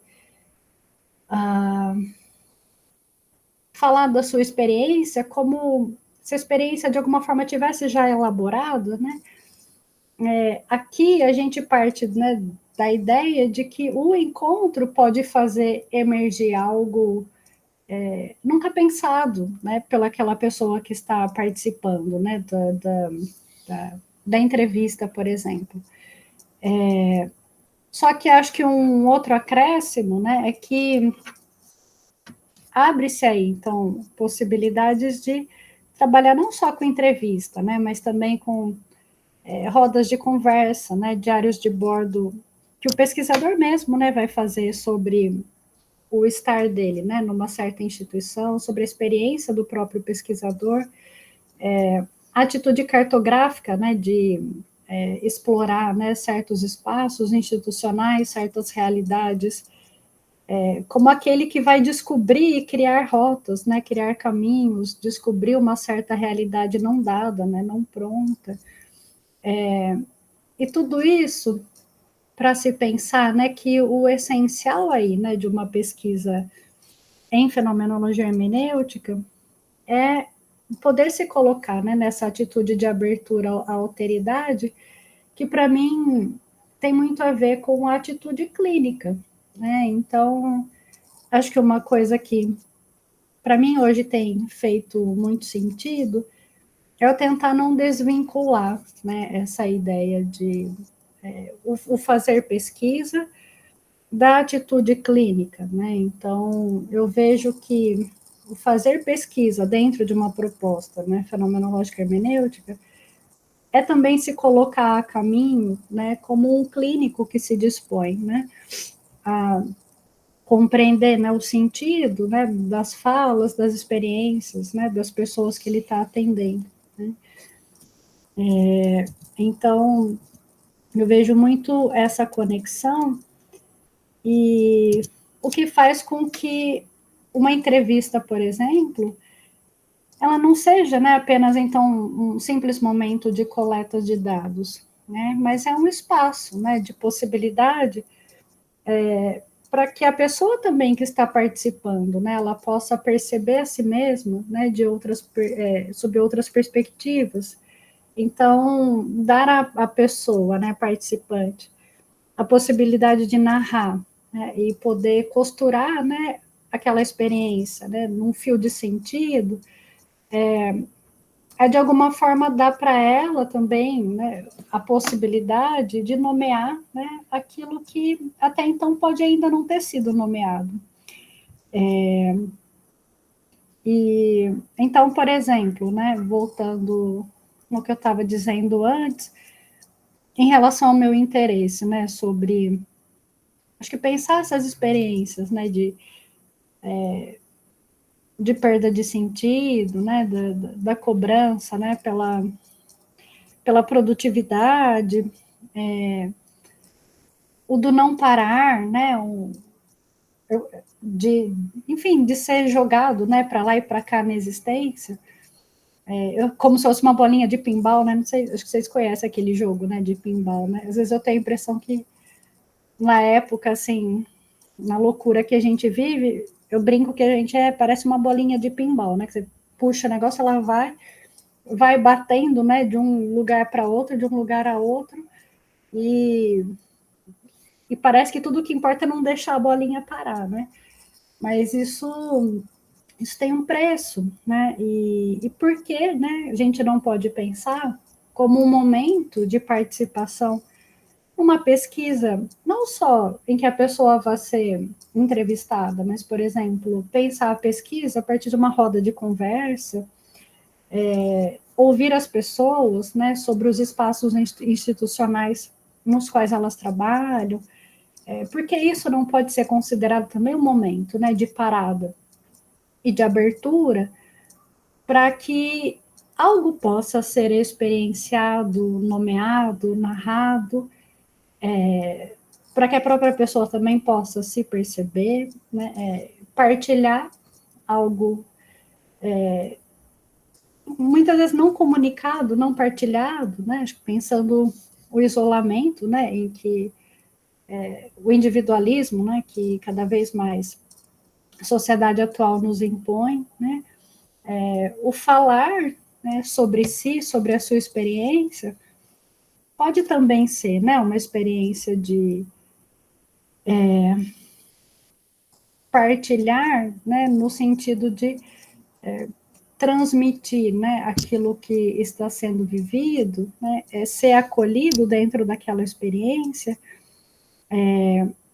falar da sua experiência como se a experiência de alguma forma tivesse já elaborado, né? Aqui a gente parte, né, da ideia de que o encontro pode fazer emergir algo nunca pensado, né, pelaquela pessoa que está participando, né, da entrevista, por exemplo. Só que acho que um outro acréscimo, né, é que abre-se aí, então, possibilidades de trabalhar não só com entrevista, né, mas também com rodas de conversa, né, diários de bordo, que o pesquisador mesmo, né, vai fazer sobre o estar dele, né, numa certa instituição, sobre a experiência do próprio pesquisador, a atitude cartográfica, né, de explorar, né, certos espaços institucionais, certas realidades, como aquele que vai descobrir e criar rotas, né, criar caminhos, descobrir uma certa realidade não dada, né, não pronta. E tudo isso para se pensar, né, que o essencial aí, né, de uma pesquisa em fenomenologia hermenêutica é poder se colocar, né, nessa atitude de abertura à alteridade, que para mim tem muito a ver com a atitude clínica, né? Então, acho que uma coisa que para mim hoje tem feito muito sentido é eu tentar não desvincular, né, essa ideia de o fazer pesquisa da atitude clínica, né? Então, eu vejo que o fazer pesquisa dentro de uma proposta, né, fenomenológica hermenêutica, é também se colocar a caminho, né, como um clínico que se dispõe, né, a compreender, né, o sentido, né, das falas, das experiências, né, das pessoas que ele está atendendo, né? Então, eu vejo muito essa conexão e o que faz com que uma entrevista, por exemplo, ela não seja, né, apenas então um simples momento de coleta de dados, né, mas é um espaço, né, de possibilidade para que a pessoa também que está participando, né, ela possa perceber a si mesma, né, de outras, sob outras perspectivas. Então, dar à pessoa, né, participante, a possibilidade de narrar, né, e poder costurar, né, aquela experiência, né, num fio de sentido, de alguma forma dar para ela também, né, a possibilidade de nomear, né, aquilo que até então pode ainda não ter sido nomeado. E então, por exemplo, né, voltando no que eu estava dizendo antes, em relação ao meu interesse, né, sobre, acho que pensar essas experiências, né, de perda de sentido, né, da cobrança, né, pela produtividade, o do não parar, né, de, enfim, de ser jogado, né, para lá e para cá na existência, como se fosse uma bolinha de pinball, né, não sei, acho que vocês conhecem aquele jogo, né, de pinball, né, às vezes eu tenho a impressão que na época, assim, na loucura que a gente vive, eu brinco que a gente parece uma bolinha de pinball, né, que você puxa o negócio, ela vai batendo, né, de um lugar para outro, de um lugar a outro, e parece que tudo que importa é não deixar a bolinha parar, né? Mas isso tem um preço, né? E por que, né, a gente não pode pensar como um momento de participação numa pesquisa, não só em que a pessoa vai ser entrevistada, mas, por exemplo, pensar a pesquisa a partir de uma roda de conversa, ouvir as pessoas, né, sobre os espaços institucionais nos quais elas trabalham, porque isso não pode ser considerado também um momento, né, de parada e de abertura, para que algo possa ser experienciado, nomeado, narrado, para que a própria pessoa também possa se perceber, né, partilhar algo, muitas vezes não comunicado, não partilhado, né, pensando o isolamento, né, em que o individualismo, né, que cada vez mais a sociedade atual nos impõe, né, o falar, né, sobre si, sobre a sua experiência, pode também ser, né, uma experiência de partilhar, né, no sentido de transmitir, né, aquilo que está sendo vivido, né, ser acolhido dentro daquela experiência,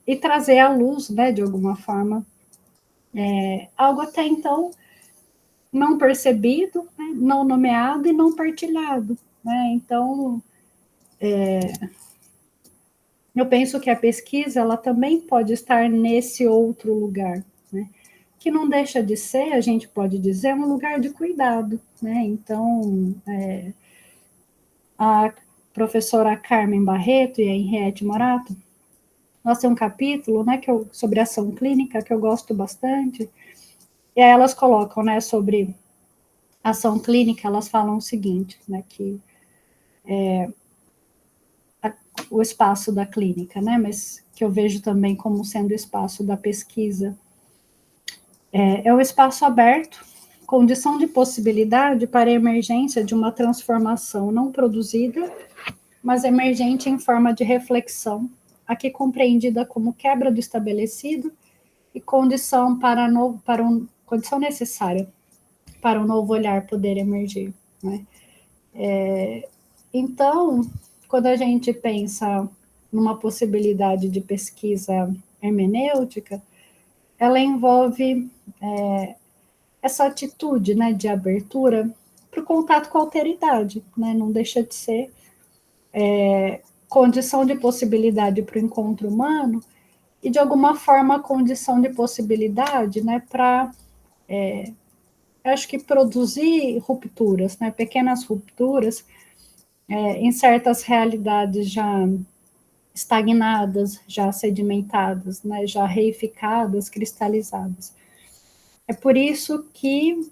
e trazer à luz, né, de alguma forma, algo até então não percebido, né, não nomeado e não partilhado, né? Então, eu penso que a pesquisa ela também pode estar nesse outro lugar, né? Que não deixa de ser, a gente pode dizer, um lugar de cuidado, né? Então, a professora Carmen Barreto e a Henriette Morato, nós temos um capítulo, né, sobre ação clínica que eu gosto bastante, e aí elas colocam, né, sobre ação clínica, elas falam o seguinte, né, que o espaço da clínica, né, mas que eu vejo também como sendo o espaço da pesquisa, é o espaço aberto, condição de possibilidade para a emergência de uma transformação não produzida, mas emergente em forma de reflexão, aqui compreendida como quebra do estabelecido e condição condição necessária para um novo olhar poder emergir, né? Então, quando a gente pensa numa possibilidade de pesquisa hermenêutica, ela envolve essa atitude, né, de abertura para o contato com a alteridade, né? Não deixa de ser condição de possibilidade para o encontro humano e, de alguma forma, condição de possibilidade, né, para, acho que, produzir rupturas, né, pequenas rupturas em certas realidades já estagnadas, já sedimentadas, né, já reificadas, cristalizadas. É por isso que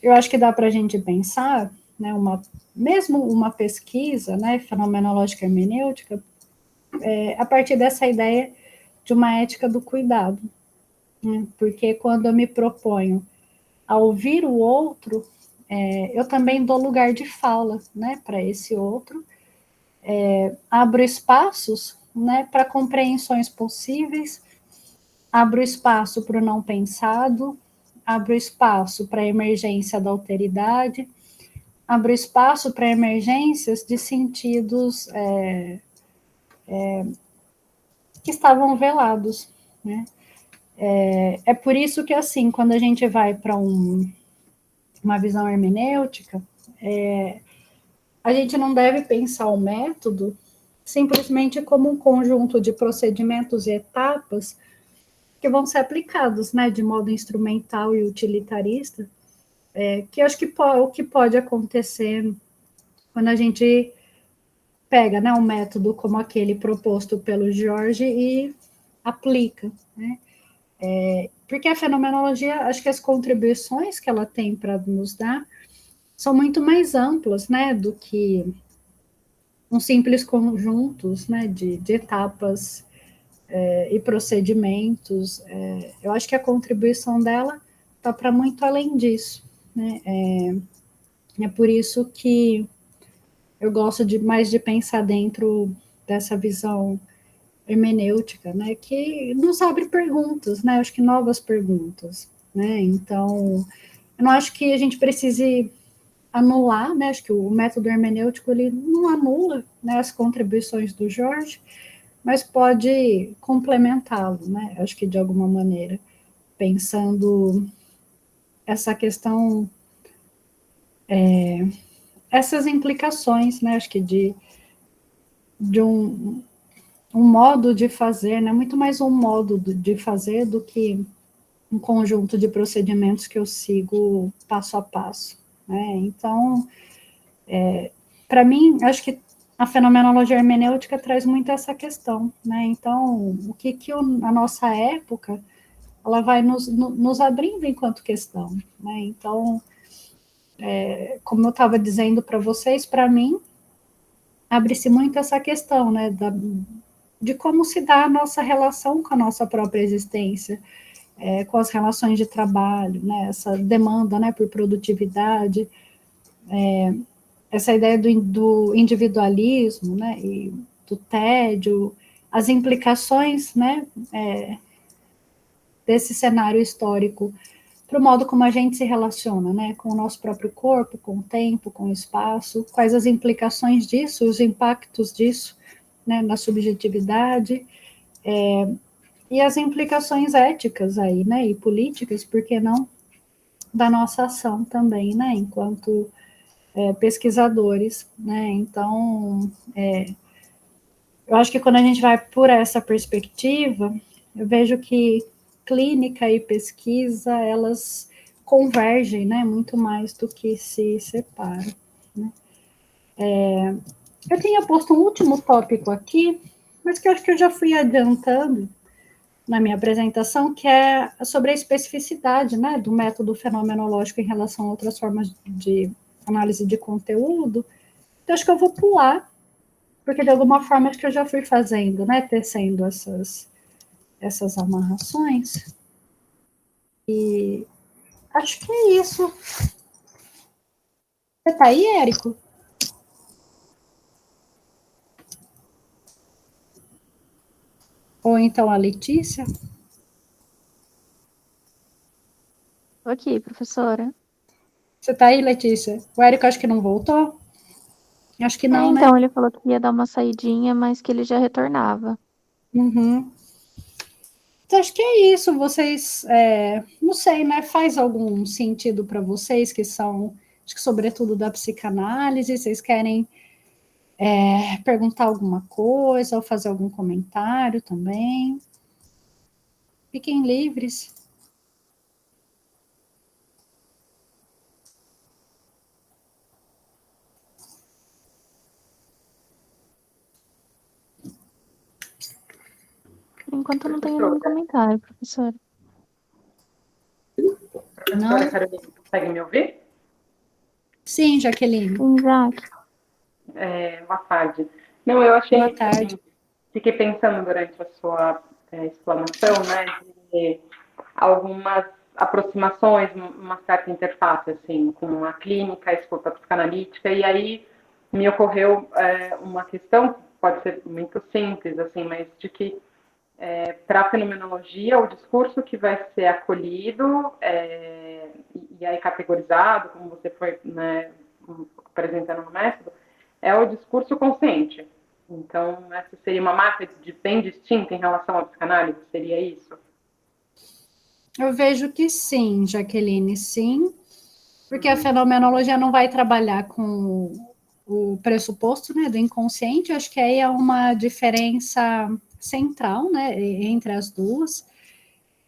eu acho que dá para a gente pensar, né, mesmo uma pesquisa, né, fenomenológica hermenêutica, a partir dessa ideia de uma ética do cuidado, né, porque quando eu me proponho a ouvir o outro, eu também dou lugar de fala, né, para esse outro, abro espaços, né, para compreensões possíveis, abro espaço para o não pensado, abro espaço para a emergência da alteridade, abro espaço para emergências de sentidos que estavam velados, né? É por isso que, assim, quando a gente vai para uma visão hermenêutica, a gente não deve pensar o método simplesmente como um conjunto de procedimentos e etapas que vão ser aplicados, né, de modo instrumental e utilitarista, que eu acho que o que pode acontecer quando a gente pega, né, um método como aquele proposto pelo George e aplica, né? Porque a fenomenologia, acho que as contribuições que ela tem para nos dar são muito mais amplas, né, do que um simples conjuntos, né, de etapas e procedimentos. Eu acho que a contribuição dela está para muito além disso, né? É por isso que eu gosto mais de pensar dentro dessa visão hermenêutica, né, que nos abre perguntas, né, acho que novas perguntas, né, então, eu não acho que a gente precise anular, né, acho que o método hermenêutico, ele não anula, né, as contribuições do Jorge, mas pode complementá-lo, né, acho que de alguma maneira, pensando essa questão essas implicações, né, acho que de um modo de fazer, né, muito mais um modo de fazer do que um conjunto de procedimentos que eu sigo passo a passo, né, então, para mim, acho que a fenomenologia hermenêutica traz muito essa questão, né, então, o que a nossa época, ela vai nos abrindo enquanto questão, né, então, como eu estava dizendo para vocês, para mim, abre-se muito essa questão, né, de como se dá a nossa relação com a nossa própria existência, com as relações de trabalho, né, essa demanda, né, por produtividade, essa ideia do individualismo, né, e do tédio, as implicações, né, desse cenário histórico para o modo como a gente se relaciona, né, com o nosso próprio corpo, com o tempo, com o espaço, quais as implicações disso, os impactos disso, né, na subjetividade, e as implicações éticas aí, né, e políticas, por que não, da nossa ação também, né, enquanto pesquisadores, né, então, eu acho que quando a gente vai por essa perspectiva, eu vejo que clínica e pesquisa, elas convergem, né, muito mais do que se separam, né. Eu tinha posto um último tópico aqui, mas que eu acho que eu já fui adiantando na minha apresentação, que é sobre a especificidade, né, do método fenomenológico em relação a outras formas de análise de conteúdo. Então, acho que eu vou pular, porque de alguma forma acho que eu já fui fazendo, né, tecendo essas amarrações. E acho que é isso. Você tá aí, Érico? Ou então a Letícia? Ok, professora. Você tá aí, Letícia? O Érico acho que não voltou? Acho que não, né? Então, ele falou que ia dar uma saidinha, mas que ele já retornava. Uhum. Então, acho que é isso. Vocês, não sei, né? Faz algum sentido para vocês que são, acho que sobretudo da psicanálise? Vocês querem perguntar alguma coisa ou fazer algum comentário também? Fiquem livres. Por enquanto, eu não tenho nenhum comentário, professora. Professora Carolina, consegue me ouvir? Sim, Jaqueline. Sim, Jaque. Boa tarde. Não, eu achei, Boa tarde. assim, fiquei pensando durante a sua explanação, né, de algumas aproximações, uma certa interface, assim, com a clínica, a escuta psicanalítica, e aí me ocorreu uma questão, pode ser muito simples, assim, mas de que para a fenomenologia, o discurso que vai ser acolhido e aí categorizado, como você foi, né, apresentando no método, é o discurso consciente. Então, essa seria uma marca bem distinta em relação à psicanálise, seria isso? Eu vejo que sim, Jaqueline, sim, porque a fenomenologia não vai trabalhar com o pressuposto, né, do inconsciente. Acho que aí é uma diferença central, né, entre as duas.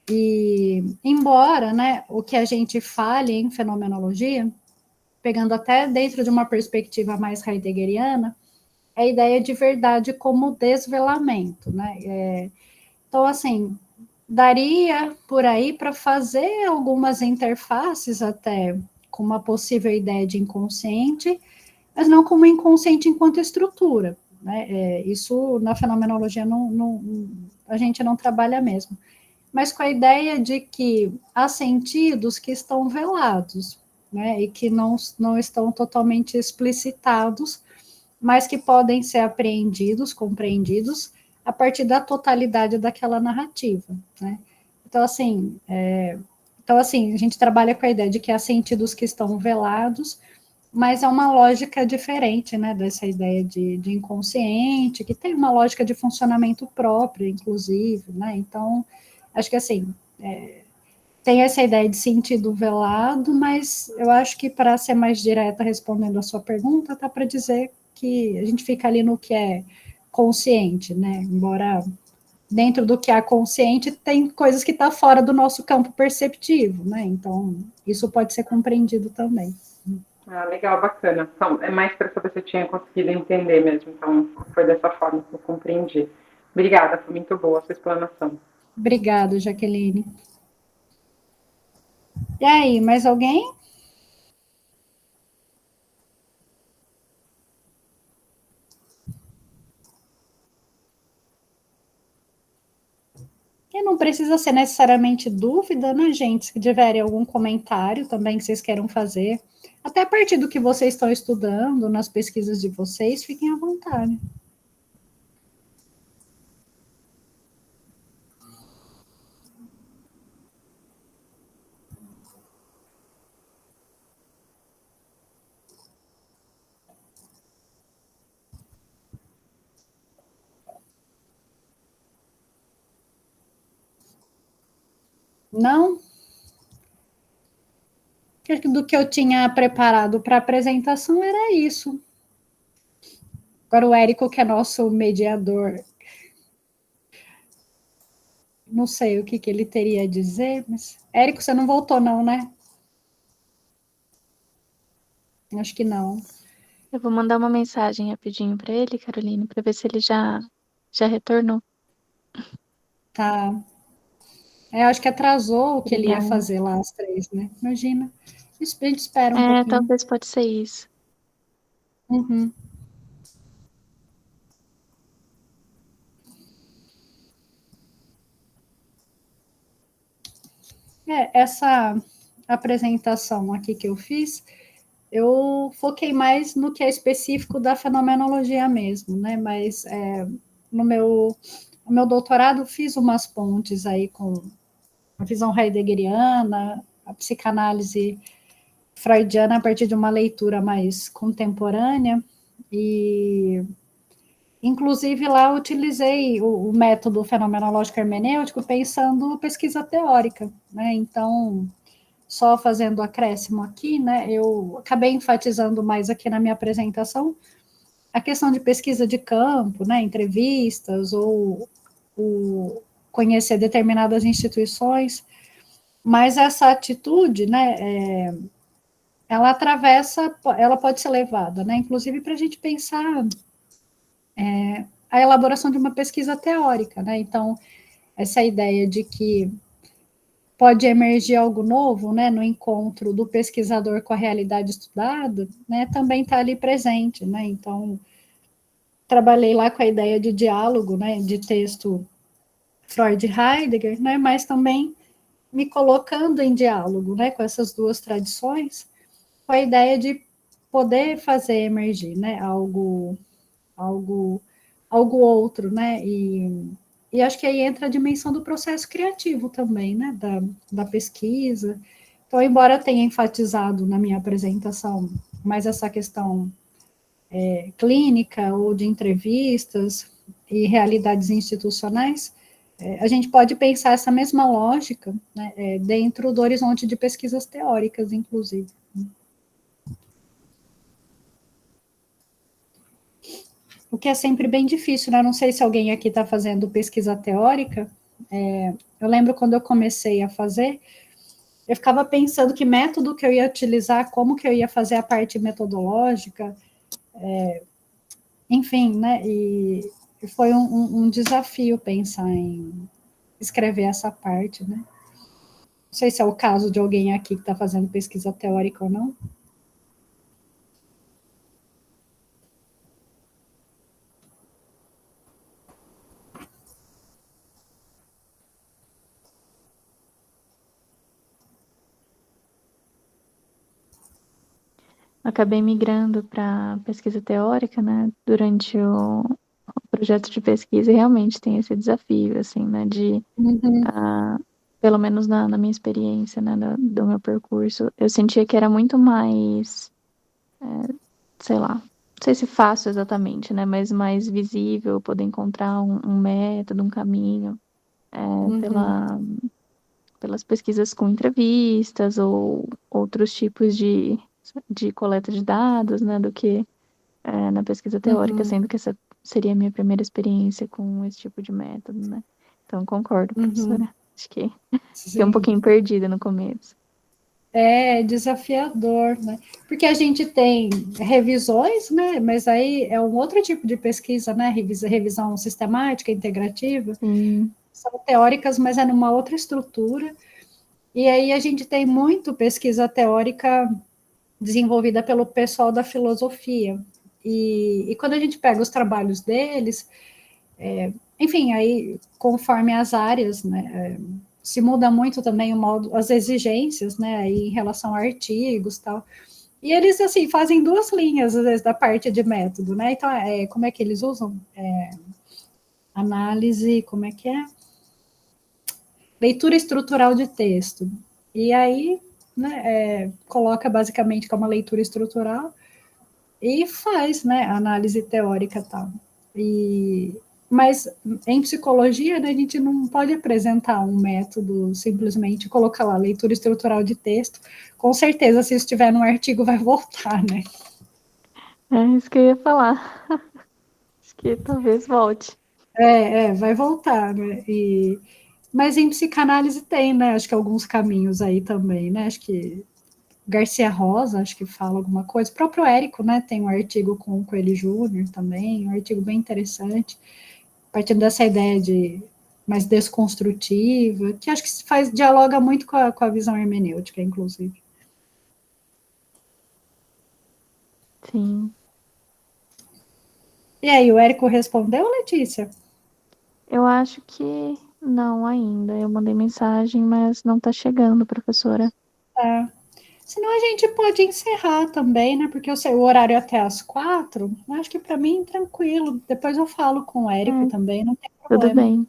E embora, né, o que a gente fale em fenomenologia, pegando até dentro de uma perspectiva mais heideggeriana, é a ideia de verdade como desvelamento, né? Então, assim, daria por aí para fazer algumas interfaces até com uma possível ideia de inconsciente, mas não como inconsciente enquanto estrutura, né? Isso na fenomenologia a gente não trabalha mesmo, mas com a ideia de que há sentidos que estão velados, né? E que não estão totalmente explicitados, mas que podem ser apreendidos, compreendidos a partir da totalidade daquela narrativa, né? Então, assim, a gente trabalha com a ideia de que há sentidos que estão velados, mas é uma lógica diferente, né, dessa ideia de inconsciente, que tem uma lógica de funcionamento próprio, inclusive, né? Então, acho que, assim, tem essa ideia de sentido velado, mas eu acho que, para ser mais direta respondendo a sua pergunta, tá para dizer que a gente fica ali no que é consciente, né? Embora dentro do que é consciente tem coisas que estão fora do nosso campo perceptivo, né? Então, isso pode ser compreendido também. Ah, legal, bacana. Então, é mais para saber se eu tinha conseguido entender mesmo. Então, foi dessa forma que eu compreendi. Obrigada, foi muito boa a sua explanação. Obrigada, Jaqueline. E aí, mais alguém? E não precisa ser necessariamente dúvida, né, gente? Se tiverem algum comentário também que vocês queiram fazer, até a partir do que vocês estão estudando, nas pesquisas de vocês, fiquem à vontade. Não? Do que eu tinha preparado para a apresentação era isso. Agora o Érico, que é nosso mediador, não sei o que ele teria a dizer, mas... Érico, você não voltou não, né? Acho que não. Eu vou mandar uma mensagem rapidinho para ele, Caroline, para ver se ele já retornou. Tá. Acho que atrasou o que ele ia Obrigada. fazer lá às 3, né? Imagina. A gente espera um pouquinho. Talvez pode ser isso. Uhum. Essa apresentação aqui que eu fiz, eu foquei mais no que é específico da fenomenologia mesmo, né? Mas no meu doutorado fiz umas pontes aí com a visão heideggeriana, a psicanálise freudiana a partir de uma leitura mais contemporânea, e inclusive lá eu utilizei o método fenomenológico hermenêutico pensando pesquisa teórica, né? Então, só fazendo acréscimo aqui, né, eu acabei enfatizando mais aqui na minha apresentação a questão de pesquisa de campo, né, entrevistas ou conhecer determinadas instituições, mas essa atitude, né, ela atravessa, ela pode ser levada, né, inclusive para a gente pensar a elaboração de uma pesquisa teórica, né, então essa ideia de que pode emergir algo novo, né, no encontro do pesquisador com a realidade estudada, né, também está ali presente, né, então trabalhei lá com a ideia de diálogo, né, de texto Freud e Heidegger, né, mas também me colocando em diálogo, né, com essas duas tradições, com a ideia de poder fazer emergir, né, algo outro, né, e acho que aí entra a dimensão do processo criativo também, né, da pesquisa. Então, embora eu tenha enfatizado na minha apresentação mais essa questão clínica ou de entrevistas e realidades institucionais, a gente pode pensar essa mesma lógica, né, dentro do horizonte de pesquisas teóricas, inclusive. O que é sempre bem difícil, né? Não sei se alguém aqui está fazendo pesquisa teórica. Eu lembro quando eu comecei a fazer, eu ficava pensando que método que eu ia utilizar, como que eu ia fazer a parte metodológica, enfim, né? E foi um desafio pensar em escrever essa parte, né? Não sei se é o caso de alguém aqui que está fazendo pesquisa teórica ou não. Acabei migrando para pesquisa teórica, né, durante o projeto de pesquisa, e realmente tem esse desafio, assim, né, de, pelo menos na minha experiência, né, do meu percurso, eu sentia que era muito mais, sei lá, não sei se fácil exatamente, né, mas mais visível poder encontrar um método, um caminho, pela pelas pesquisas com entrevistas ou outros tipos de coleta de dados, né, do que na pesquisa teórica, sendo que essa seria a minha primeira experiência com esse tipo de método, né? Então, concordo, professora. Acho que fiquei um pouquinho perdida no começo. É desafiador, né? Porque a gente tem revisões, né? Mas aí é um outro tipo de pesquisa, né? Revisão sistemática, integrativa. Sim. São teóricas, mas é numa outra estrutura. E aí a gente tem muito pesquisa teórica desenvolvida pelo pessoal da filosofia. E quando a gente pega os trabalhos deles, enfim, aí conforme as áreas, né? Se muda muito também o modo, as exigências, né, aí em relação a artigos e tal. E eles, assim, fazem duas linhas, às vezes, da parte de método, né? Então, como é que eles usam? Análise, como é que é? Leitura estrutural de texto. E aí, né, coloca basicamente que é uma leitura estrutural e faz, né, análise teórica e tal. Mas em psicologia, né, a gente não pode apresentar um método simplesmente colocar lá leitura estrutural de texto. Com certeza, se estiver no artigo, vai voltar, né? É isso que eu ia falar. Acho que talvez volte. Vai voltar, né? Mas em psicanálise tem, né? Acho que alguns caminhos aí também, né? Acho que Garcia Rosa, acho que fala alguma coisa. O próprio Érico, né? Tem um artigo com o Coelho Júnior também, um artigo bem interessante, partindo dessa ideia de mais desconstrutiva, que acho que dialoga muito com a visão hermenêutica, inclusive. Sim. E aí, o Érico respondeu, Letícia? Eu acho que não ainda. Eu mandei mensagem, mas não tá chegando, professora. Tá. Senão a gente pode encerrar também, né? Porque o horário é até às 4. Acho que para mim tranquilo. Depois eu falo com o Érico também, não tem Tudo problema. bem.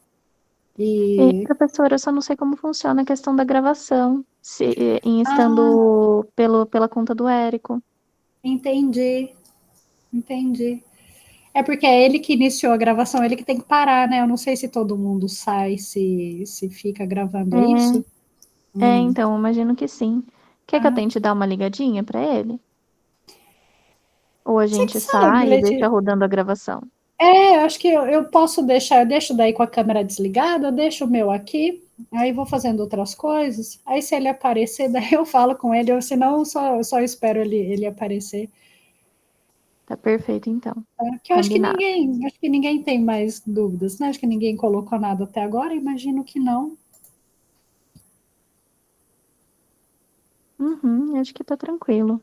E, professora, eu só não sei como funciona a questão da gravação, estando pela conta do Érico. Entendi. É porque é ele que iniciou a gravação, ele que tem que parar, né? Eu não sei se todo mundo sai, se fica gravando, é isso? Então, imagino que sim. Quer que eu tente dar uma ligadinha para ele? Ou a Você gente que sabe, sai e deixa Letícia. rodando a gravação? Acho que eu posso deixar, eu deixo daí com a câmera desligada, eu deixo o meu aqui, aí vou fazendo outras coisas, aí se ele aparecer, daí eu falo com ele, ou senão só espero ele aparecer. Tá perfeito, então. Tá? Que eu acho que Combinado. ninguém tem mais dúvidas, né? Acho que ninguém colocou nada até agora, imagino que não. Acho que tá tranquilo.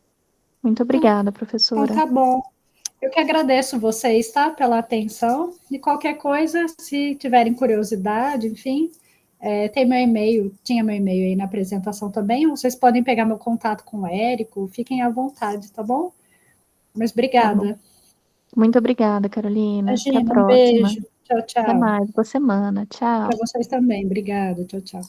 Muito obrigada, professora. Então tá bom. Eu que agradeço vocês, tá? Pela atenção. E qualquer coisa, se tiverem curiosidade, enfim, tem meu e-mail, tinha meu e-mail aí na apresentação também. Ou vocês podem pegar meu contato com o Érico, fiquem à vontade, tá bom? Mas obrigada. Tá bom. Muito obrigada, Carolina. Até a Imagina, um próxima. beijo. Tchau, Até tchau. mais. Boa semana. Tchau. Para vocês também. Obrigada. Tchau, tchau.